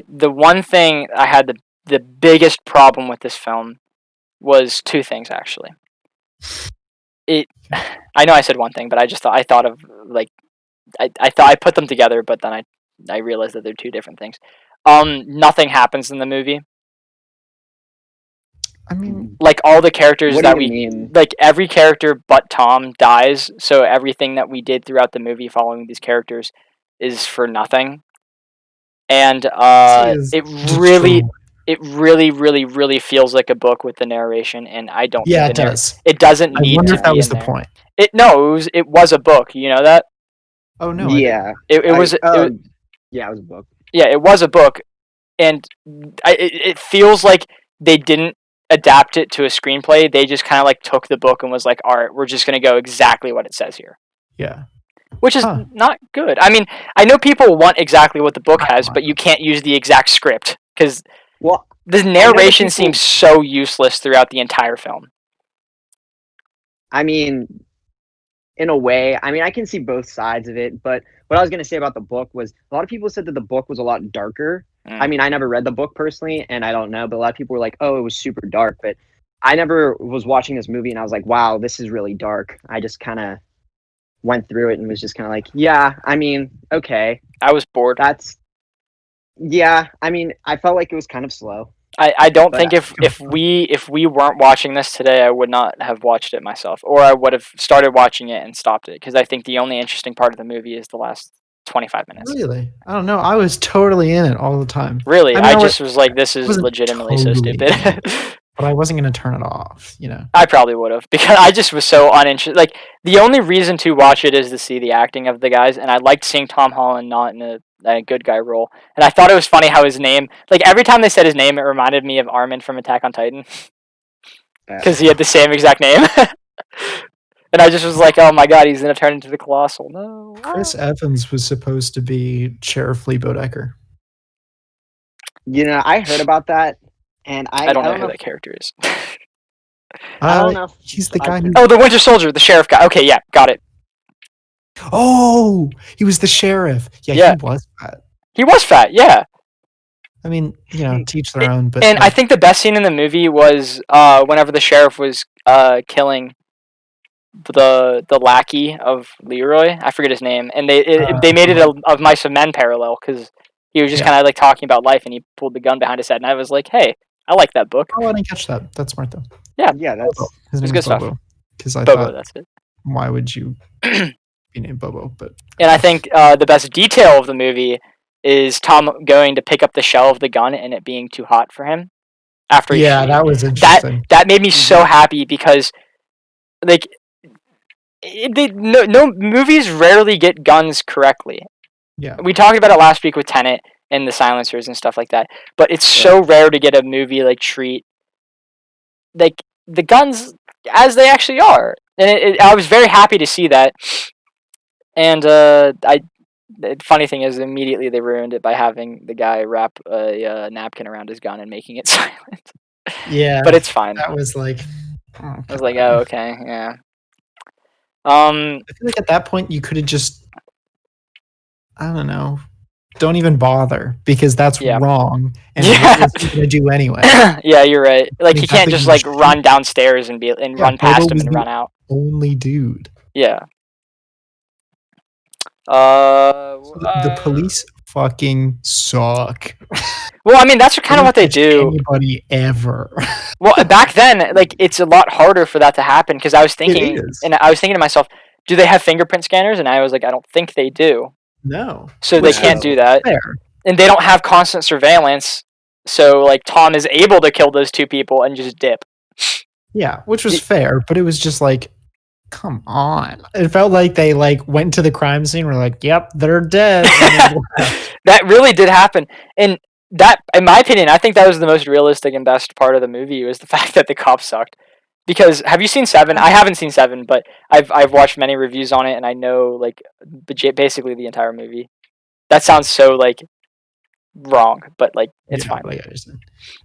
the one thing I had the biggest problem with this film was two things actually. I know I said one thing, but I thought of I put them together, but then I realized that they're two different things. Nothing happens in the movie. I mean, all the characters what that do you mean? Every character but Tom dies, so everything that we did throughout the movie following these characters is for nothing. And it really feels like a book with the narration, and I don't. Yeah, it does. It doesn't need. I wonder to if that be was in the there. point. It was a book. You know that? Oh no. Yeah. It was. Yeah, it was a book. Yeah, it was a book, and it feels like they didn't adapt it to a screenplay. They just kind of took the book and was like, all right, we're just gonna go exactly what it says here. Yeah. Which is not good. I mean, I know people want exactly what the book has, but you can't use the exact script because the narration seems so useless throughout the entire film. I mean, in a way, I can see both sides of it, but what I was going to say about the book was a lot of people said that the book was a lot darker. I mean, I never read the book personally, and I don't know, but a lot of people were like, oh, it was super dark, but I never was watching this movie, and I was like, wow, this is really dark. I just kind of went through it and was just kind of like, yeah, I mean, okay. I was bored. I mean, I felt like it was kind of slow. I don't think if we weren't watching this today, I would not have watched it myself, or I would have started watching it and stopped it, because I think the only interesting part of the movie is the last 25 minutes. Really? I don't know. I was totally in it all the time. Really? I just was like, this is legitimately so stupid. but I wasn't going to turn it off, I probably would have, because I just was so uninterested. Like, the only reason to watch it is to see the acting of the guys, and I liked seeing Tom Holland not in a good guy role. And I thought it was funny how his name, like, every time they said his name, it reminded me of Armin from Attack on Titan, because he had the same exact name. And I just was like, oh my god, he's going to turn into the Colossal. No. Chris Evans was supposed to be Sheriff Lee Bodecker. I heard about that, and I don't know who that character is. I don't know. He's the guy who... Oh, the Winter Soldier, the sheriff guy. Okay, yeah, got it. Oh, he was the sheriff. Yeah, he was fat. He was fat, yeah. I mean, teach their own. But and I think the best scene in the movie was whenever the sheriff was killing the lackey of Leroy. I forget his name, and they made it a Of Mice and Men parallel, because he was just kind of like talking about life, and he pulled the gun behind his head, and I was like, hey, I like that book. Oh, I didn't catch that. That's smart though. Yeah, that's good stuff. Because I Bobo, thought, that's it. Why would you be named Bobo? But and I think the best detail of the movie is Tom going to pick up the shell of the gun and it being too hot for him. After that was interesting. That made me so happy, because like no movies rarely get guns correctly. Yeah, we talked about it last week with Tenet and the silencers and stuff like that. But it's so rare to get a movie like treat like the guns as they actually are, and I was very happy to see that. And the funny thing is, immediately they ruined it by having the guy wrap a napkin around his gun and making it silent. Yeah, but it's fine. That was like, I was like, oh, okay, yeah. I feel like at that point you could have just, I don't know, don't even bother, because that's wrong, and what was he gonna do anyway? Yeah, you're right. Like, he can't just like run downstairs and run past him and run out. Only dude. Yeah. The police fucking suck. Well, I mean, that's kind of what they do. Anybody ever? Well, back then, like, it's a lot harder for that to happen, because I was thinking, to myself, do they have fingerprint scanners? And I was like, I don't think they do. No. So they can't do that. Fair. And they don't have constant surveillance. So, like, Tom is able to kill those two people and just dip. Yeah, which was fair, but it was just like, come on. It felt like they like went to the crime scene, were like, yep, they're dead. That really did happen. And that, in my opinion, I think that was the most realistic and best part of the movie, was the fact that the cops sucked. Because, have you seen Seven? I haven't seen Seven, but I've watched many reviews on it, and I know, like, basically the entire movie. That sounds so, like, wrong, but, like, it's fine.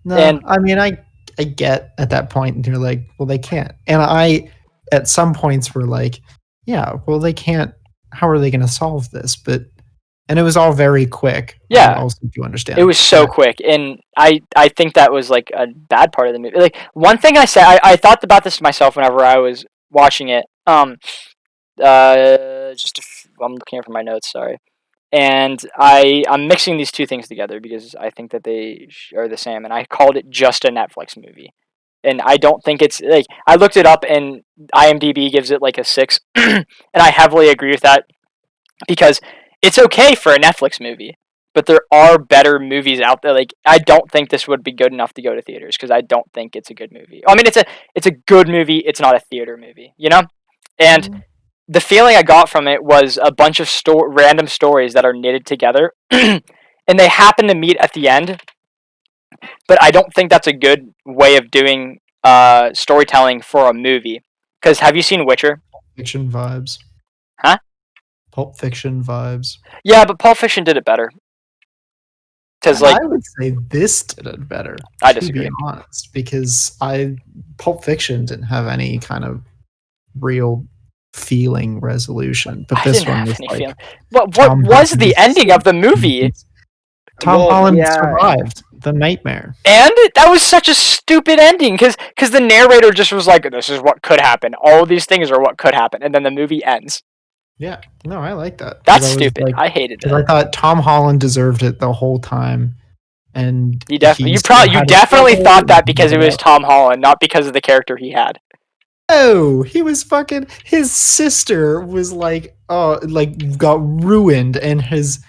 No, and I mean, I get at that point, and you're like, well, they can't. And I, at some points, were like, yeah, well, they can't. How are they going to solve this? And it was all very quick. Yeah. I also do understand. It was so quick. And I think that was like a bad part of the movie. Like, one thing I said, I thought about this myself whenever I was watching it. I'm looking for my notes, sorry. And I'm mixing these two things together because I think that they are the same. And I called it just a Netflix movie. And I don't think it's like, I looked it up and IMDb gives it like a 6. And I heavily agree with that, because it's okay for a Netflix movie, but there are better movies out there. Like, I don't think this would be good enough to go to theaters, because I don't think it's a good movie. I mean, it's a good movie. It's not a theater movie, you know? And the feeling I got from it was a bunch of random stories that are knitted together, and they happen to meet at the end. But I don't think that's a good way of doing storytelling for a movie. Because have you seen Witcher? Fiction vibes. Huh? Pulp Fiction vibes. Yeah, but Pulp Fiction did it better. Because, like, I would say this did it better. I disagree. To be honest, because Pulp Fiction didn't have any kind of real feeling resolution, but this one was like. What was the ending of the movie? Tom Holland survived the nightmare, and that was such a stupid ending, because the narrator just was like, "This is what could happen. All of these things are what could happen," and then the movie ends. Yeah, no, I like that. That's stupid. I hated that. I thought Tom Holland deserved it the whole time, and you definitely thought that because it was Tom Holland, not because of the character he had. Oh, he was fucking. His sister was like, got ruined, and his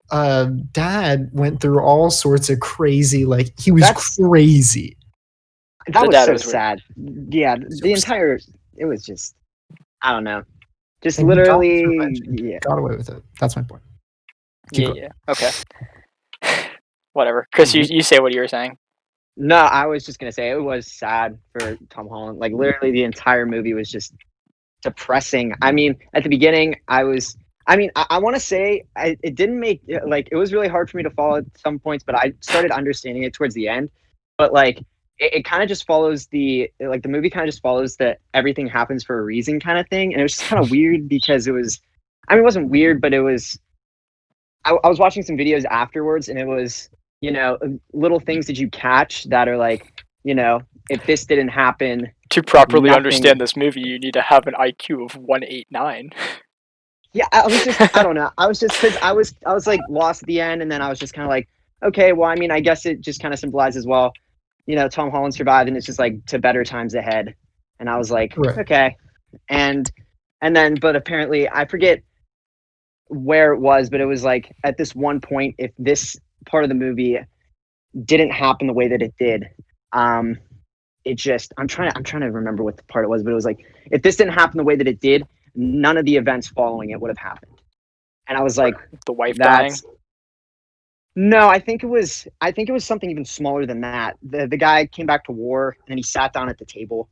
dad went through all sorts of crazy. Like, he was crazy. That The was dad so was weird. sad. Yeah, Super the entire it was just I don't know. Just And he got his literally revenge and yeah. got away with it. That's my point. Keep going. Yeah. Okay. Whatever. Chris, you say what you were saying. No, I was just gonna say it was sad for Tom Holland. Like literally the entire movie was just depressing. I mean, at the beginning, I want to say it didn't make like it was really hard for me to follow at some points, but I started understanding it towards the end. But like it kind of just follows the movie kind of just follows that everything happens for a reason kind of thing, and it was just kind of weird because it wasn't weird, but it was. I was watching some videos afterwards, and it was little things that you catch that are like if this didn't happen, To properly nothing. understand this movie, you need to have an IQ of 189. Yeah, I was just I don't know. I was just because I was like lost at the end, and then I was just kind of like, okay, well, I mean, I guess it just kind of symbolizes Tom Holland survived, and it's just like to better times ahead. And I was like, Right. okay, and then but apparently I forget where it was, but it was like at this one point, if this part of the movie didn't happen the way that it did, it just I'm trying to remember what the part it was, but it was like if this didn't happen the way that it did, none of the events following it would have happened. And I was like, The wife dying. No, I think it was something even smaller than that. The guy came back to war and he sat down at the table,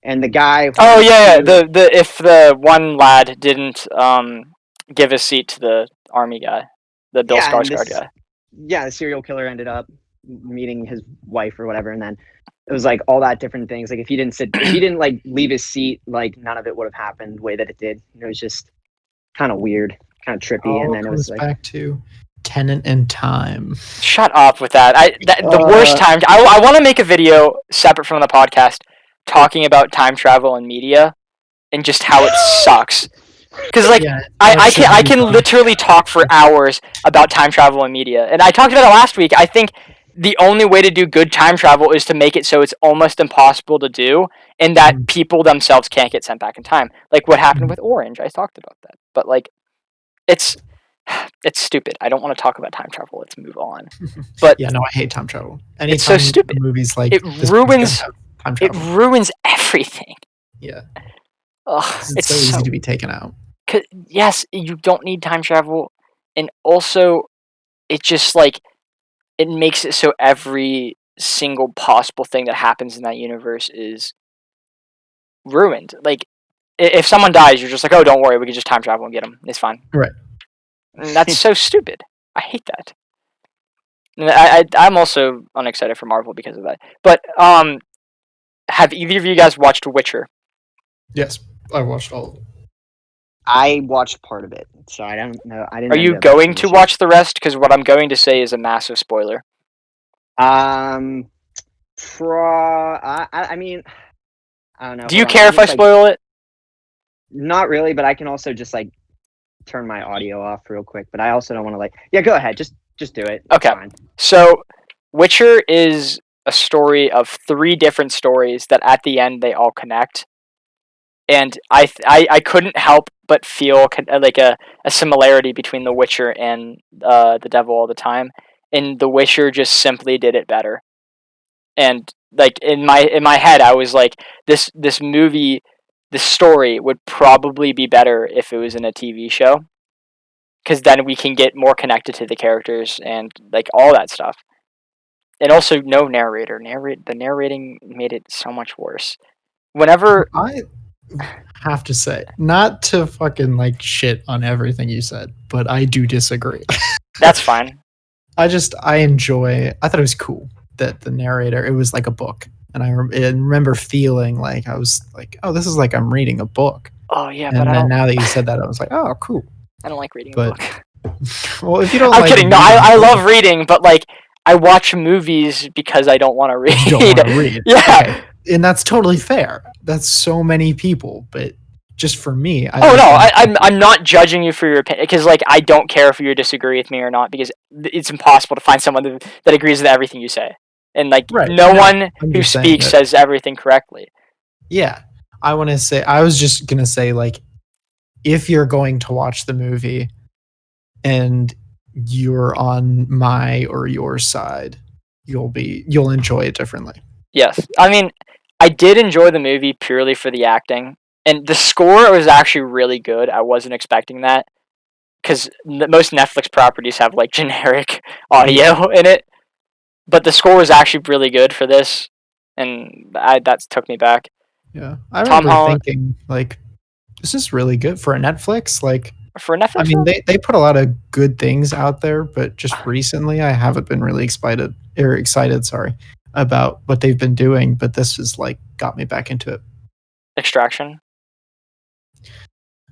and the guy. Oh yeah. The if the one lad didn't give a seat to the army guy, the Bill Skarsgård guy. Yeah, the serial killer ended up meeting his wife or whatever, and then it was like all that different things. Like if he didn't like leave his seat, like none of it would have happened the way that it did. It was just kind of weird, kind of trippy, and then it was like back to Tenant and Time. Shut up with that. The worst time. I want to make a video separate from the podcast talking about time travel and media and just how it sucks. Because like I can literally talk for hours about time travel and media, and I talked about it last week. I think the only way to do good time travel is to make it so it's almost impossible to do, and that people themselves can't get sent back in time. Like what happened with Orange. I talked about that, but like it's stupid. I don't want to talk about time travel. Let's move on. But yeah, no, I hate time travel. Anytime it's so stupid. Movies like it ruins everything. Yeah. Ugh, it's so easy to be taken out. Yes, you don't need time travel, and also it just like it makes it so every single possible thing that happens in that universe is ruined. Like if someone dies, you're just like, oh, don't worry, we can just time travel and get them. It's fine. Right. And that's so stupid. I hate that. And I'm also unexcited for Marvel because of that. But have either of you guys watched Witcher? Yes, I watched all of it. I watched part of it, so I don't know. I didn't. Are you going to watch the rest? Because what I'm going to say is a massive spoiler. I mean, I don't know. Do you care if I spoil it? Not really, but I can also just like turn my audio off real quick. But I also don't want to yeah, go ahead. Just do it. Okay. So, Witcher is a story of 3 different stories that at the end they all connect. And I couldn't help but feel like a similarity between The Witcher and The Devil All the Time. And The Witcher just simply did it better. And like in my head, I was like, this movie, this story would probably be better if it was in a TV show, because then we can get more connected to the characters and like all that stuff. And also, no narrator. The narrating made it so much worse. Whenever I have to say, not to fucking like shit on everything you said, but I do disagree. That's fine. I thought it was cool that the narrator, it was like a book. And I remember feeling like I was like, oh, this is like I'm reading a book. Oh yeah, and but then now that you said that, I was like, oh, cool. I don't like reading a book. Well, if you don't, I'm kidding. No, I love reading, but like I watch movies because I don't want to read. You don't want to read. Yeah. Okay. And that's totally fair. That's so many people, but just for me, I'm not judging you for your opinion, because like I don't care if you disagree with me or not, because it's impossible to find someone that agrees with everything you say, and like no one who speaks says everything correctly. Yeah, I was just gonna say, like, if you're going to watch the movie and you're on my or your side, you'll enjoy it differently. Yes. I mean, I did enjoy the movie purely for the acting. And the score was actually really good. I wasn't expecting that. Because most Netflix properties have, like, generic audio in it. But the score was actually really good for this. And that took me back. Yeah, I Tom remember Holland, thinking, like, this is really good for a Netflix. Like, for a I Netflix mean, show? they put a lot of good things out there, but just recently I haven't been really excited, sorry, about what they've been doing. But this is like got me back into it. Extraction.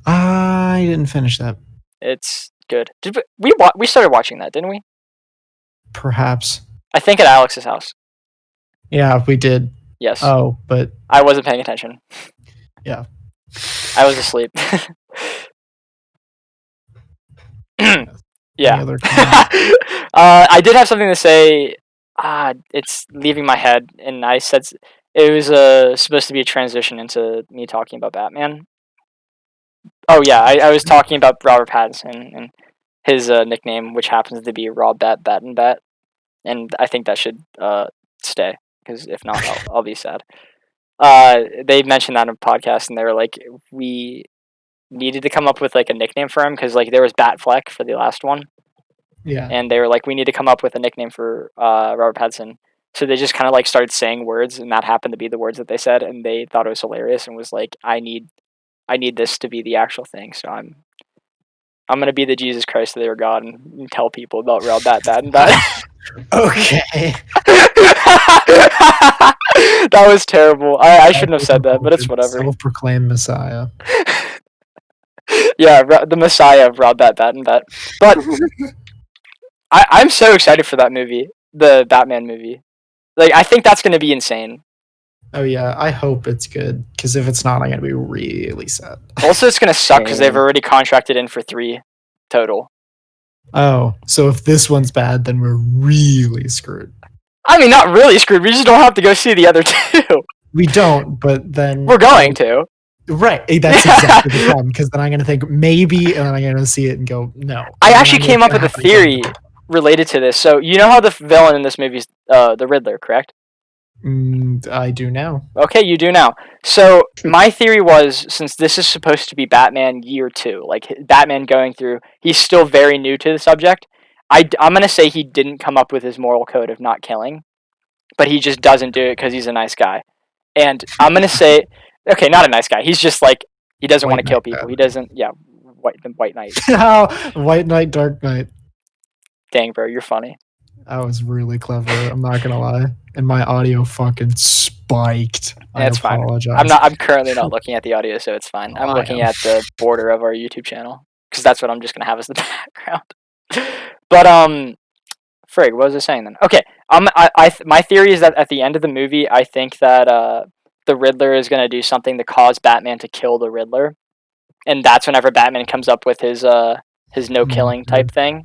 I didn't finish that. It's good. Did we started watching that, didn't we? Perhaps. I think at Alex's house. Yeah, we did. Yes. Oh, but I wasn't paying attention. yeah. I was asleep. Any Yeah. other comments? I did have something to say. It's leaving my head, and I said it was supposed to be a transition into me talking about Batman. Oh yeah, I was talking about Robert Pattinson and his nickname, which happens to be Rob Bat and Bat, and I think that should stay, because if not, I'll be sad. They mentioned that in a podcast, and they were like, we needed to come up with like a nickname for him, because like there was Batfleck for the last one, Yeah. and they were like, we need to come up with a nickname for Robert Pattinson. So they just kind of like started saying words, and that happened to be the words that they said, and they thought it was hilarious, and was like, I need this to be the actual thing. So I'm gonna be the Jesus Christ of their God and tell people about Rob Bat and Bat. Okay. That was terrible. I shouldn't have said that, but it's whatever. Self-proclaimed Messiah. Yeah, the Messiah of Rob Bat and Bat. But I'm so excited for that movie, the Batman movie. Like, I think that's gonna be insane. Oh yeah, I hope it's good, because if it's not, I'm gonna be really sad. Also, it's gonna suck because they've already contracted in for 3 total. Oh, so if this one's bad, then we're really screwed. I mean, not really screwed. We just don't have to go see the other 2. We don't, but then We're going to. Right, that's exactly the problem. Because then I'm gonna think maybe, and then I'm gonna see it and go no. I actually came up with a theory related to this. So you know how the villain in this movie is the Riddler, correct? I do now. Okay, you do now. So my theory was, since this is supposed to be Batman year 2, like Batman going through, he's still very new to the subject. I'm gonna say he didn't come up with his moral code of not killing, but he just doesn't do it because he's a nice guy. And I'm gonna say, okay, not a nice guy. He's just like, he doesn't want to kill people. He doesn't. Yeah, the White Knight. White Knight, Dark Knight. Dang, bro, you're funny. That was really clever. I'm not gonna lie, and my audio fucking spiked. That's fine. I'm currently not looking at the audio, so it's fine. I'm looking at the border of our YouTube channel, because that's what I'm just gonna have as the background. But frig, what was I saying then? Okay, my theory is that at the end of the movie, I think that the Riddler is gonna do something to cause Batman to kill the Riddler, and that's whenever Batman comes up with his no killing type thing.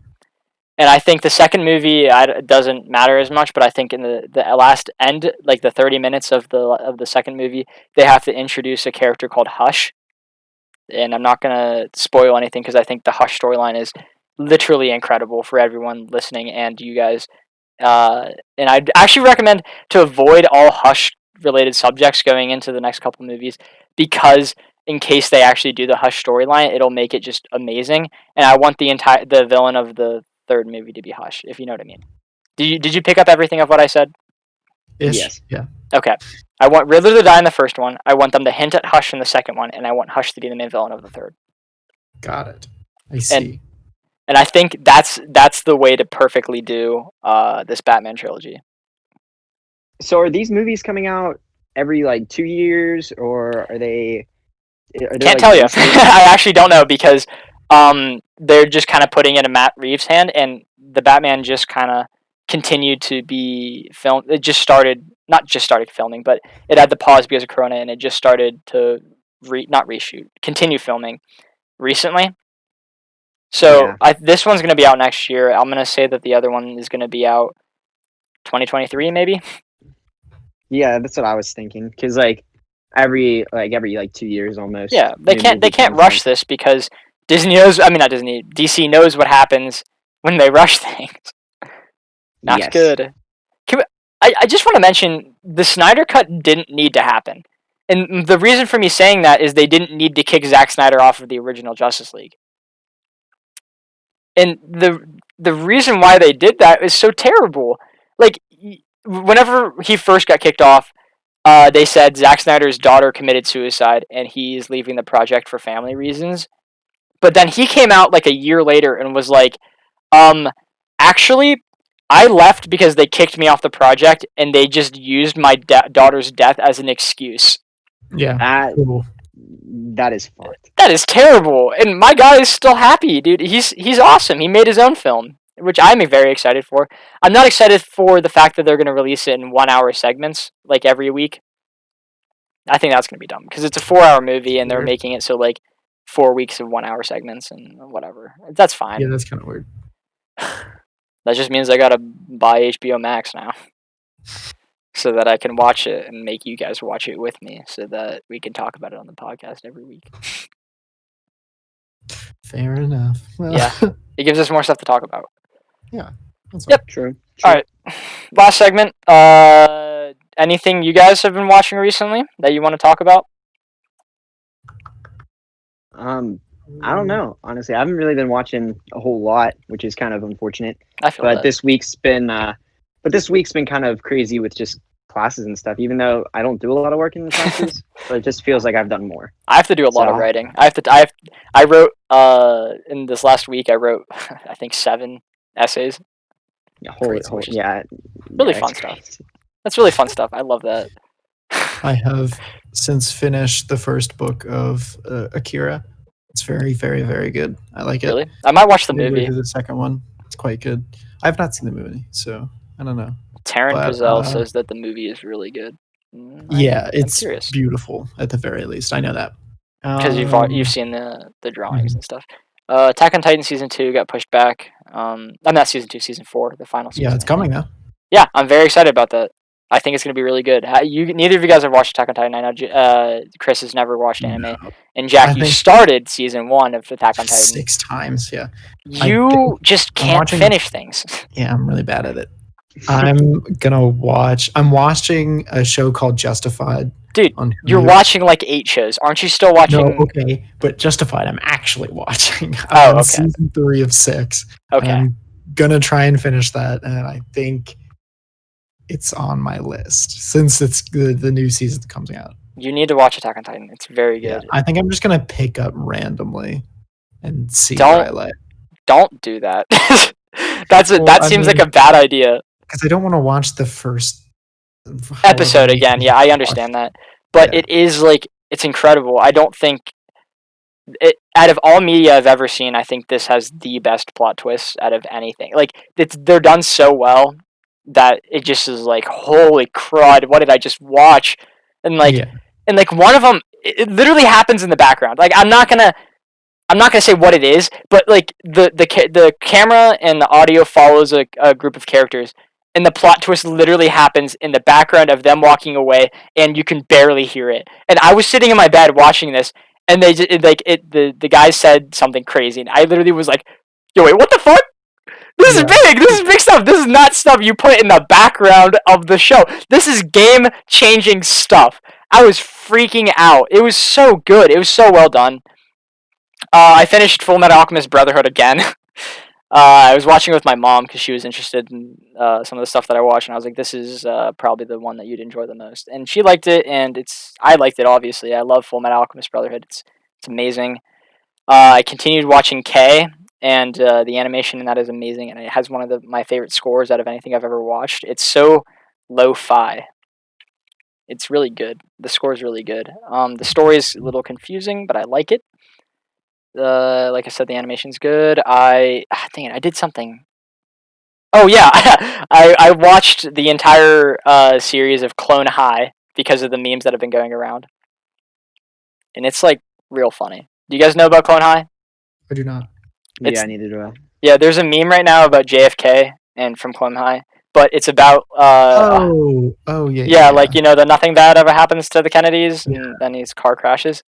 And I think the second movie doesn't matter as much, but I think in the last end, like the 30 minutes of the second movie, they have to introduce a character called Hush. And I'm not gonna spoil anything, because I think the Hush storyline is literally incredible for everyone listening and you guys. And I'd actually recommend to avoid all Hush related subjects going into the next couple movies, because in case they actually do the Hush storyline, it'll make it just amazing. And I want the villain of the third movie to be Hush, if you know what I mean. Did you pick up everything of what I said? Yes. Yeah. Okay. I want Riddler to die in the first one. I want them to hint at Hush in the second one, and I want Hush to be the main villain of the third. Got it. I see. And I think that's the way to perfectly do this Batman trilogy. So are these movies coming out every like 2 years, or are they? Can't tell you. I actually don't know, because they're just kind of putting it in Matt Reeves' hand, and the Batman just kind of continued to be filmed. It just started, not just started filming, but it had the pause because of Corona, and it just started to continue filming recently. So this one's going to be out next year. I'm going to say that the other one is going to be out 2023, maybe. Yeah, that's what I was thinking. Because every 2 years almost. Yeah, they can't rush this, because DC knows what happens when they rush things. Not good. I just want to mention the Snyder Cut didn't need to happen. And the reason for me saying that is they didn't need to kick Zack Snyder off of the original Justice League. And the reason why they did that is so terrible. Like, whenever he first got kicked off, they said Zack Snyder's daughter committed suicide and he's leaving the project for family reasons. But then he came out like a year later and was like, actually, I left because they kicked me off the project and they just used my daughter's death as an excuse. Yeah. Cool. That is fucked. That is terrible. And my guy is still happy, dude. He's awesome. He made his own film, which I'm very excited for. I'm not excited for the fact that they're going to release it in 1 hour segments, like every week. I think that's going to be dumb because it's a 4 hour movie and they're making it so like 4 weeks of 1 hour segments and whatever. That's fine. Yeah, that's kind of weird. That just means I gotta buy HBO Max now, so that I can watch it and make you guys watch it with me, so that we can talk about it on the podcast every week. Fair enough. Well, yeah, it gives us more stuff to talk about. Yeah. That's yep. True. All right. Last segment. Anything you guys have been watching recently that you want to talk about? I don't know. Honestly, I haven't really been watching a whole lot, which is kind of unfortunate. I feel but that. this week's been kind of crazy with just classes and stuff. Even though I don't do a lot of work in the classes, but it just feels like I've done more. I have to do a lot of writing. I wrote in this last week. I wrote I think 7 essays. Yeah, really fun stuff. That's really fun stuff. I love that. I have since finished the first book of Akira. It's very, very, very good. I like it. Really? I might watch the movie. The second one. It's quite good. I've not seen the movie, so I don't know. Taryn Pazell says that the movie is really good. It's beautiful at the very least. I know that. Because you've seen the drawings and stuff. Attack on Titan Season 2 got pushed back. I'm not Season 2, Season 4, the final season. Yeah, it's coming now. Yeah, I'm very excited about that. I think it's going to be really good. Neither of you guys have watched Attack on Titan. I know Chris has never watched anime. No. And Jack, you started Season 1 of Attack on Titan. 6 times, yeah. You just can't finish things. Yeah, I'm really bad at it. I'm watching a show called Justified. Dude, you're watching like 8 shows. Aren't you still watching? No, okay. But Justified, I'm actually watching. I'm on Season 3 of 6. Okay. I'm going to try and finish that, and I think it's on my list since it's the new season coming out. You need to watch Attack on Titan. It's very good. Yeah, I think I'm just gonna pick up randomly and see what I like. Don't do that. That seems like a bad idea. Because I don't want to watch the first episode again. Yeah, I understand that, but it is like it's incredible. I don't think out of all media I've ever seen, I think this has the best plot twist out of anything. Like they're done so well that it just is like, holy crud, what did I just watch? And like one of them, it literally happens in the background. Like I'm not gonna say what it is, but like the camera and the audio follows a group of characters, and the plot twist literally happens in the background of them walking away, and you can barely hear it. And I was sitting in my bed watching this, and the guy said something crazy, and I literally was like, yo, wait, what the fuck? This is big. This is big stuff. This is not stuff you put in the background of the show. This is game-changing stuff. I was freaking out. It was so good. It was so well done. I finished Full Metal Alchemist Brotherhood again. I was watching it with my mom because she was interested in some of the stuff that I watched, and I was like, this is probably the one that you'd enjoy the most. And she liked it, and I liked it, obviously. I love Full Metal Alchemist Brotherhood. It's amazing. I continued watching K, and the animation in that is amazing, and it has one of my favorite scores out of anything I've ever watched. It's so lo-fi. It's really good. The score is really good. The story is a little confusing, but I like it. Like I said, the animation's good. I did something. Oh yeah, I watched the entire series of Clone High because of the memes that have been going around, and it's like real funny. Do you guys know about Clone High? I do not. Yeah, neither do I. Yeah, there's a meme right now about JFK and from Clone High, but it's about yeah, like the nothing bad ever happens to the Kennedys, and then his car crashes.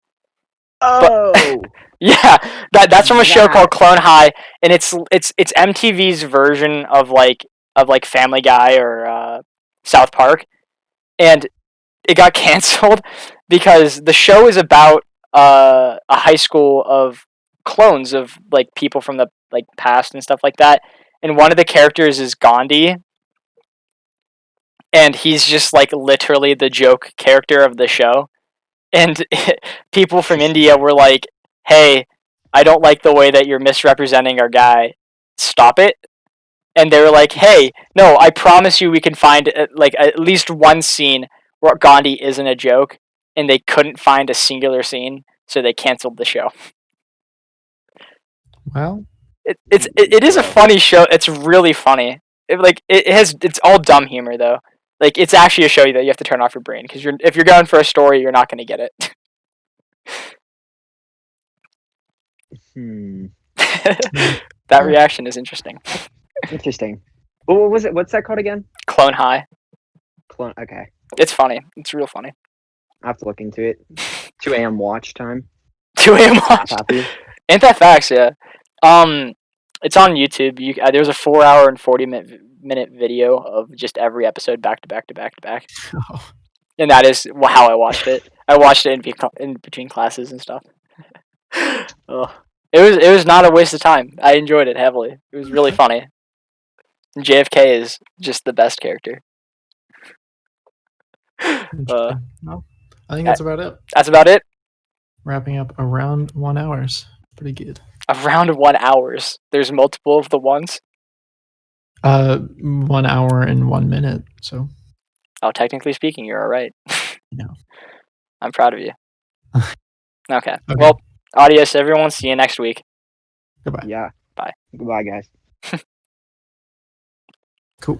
Yeah, that's from a show called Clone High, and it's MTV's version of like Family Guy or South Park, and it got canceled because the show is about a high school of clones of like people from the like past and stuff like that, and one of the characters is Gandhi, and he's just like literally the joke character of the show, and people from India were like, "Hey, I don't like the way that you're misrepresenting our guy. Stop it." And they were like, "Hey, no, I promise you, we can find like at least one scene where Gandhi isn't a joke." And they couldn't find a singular scene, so they canceled the show. Well, It is a funny show. It's really funny. It's all dumb humor though. Like it's actually a show that you have to turn off your brain because if you're going for a story, you're not going to get it. That reaction is interesting. Interesting. What was it? What's that called again? Clone High. Clone. Okay. It's funny. It's real funny. I have to look into it. 2 a.m. watch time. 2 a.m. watch. Happy. Ain't that facts? Yeah. It's on YouTube. There's a 4 hour and 40-minute video of just every episode back to back to back to back, and that is how I watched it. I watched it in between classes and stuff. It was not a waste of time. I enjoyed it heavily. It was really funny. And JFK is just the best character. Well, I think that's about it. That's about it. Wrapping up around 1 hour. Pretty good. Around 1 hour. There's multiple of the ones. 1 hour and 1 minute. So. Oh, technically speaking, you're all right. No. I'm proud of you. Okay. Well, adios, everyone. See you next week. Goodbye. Yeah. Bye. Goodbye, guys. Cool.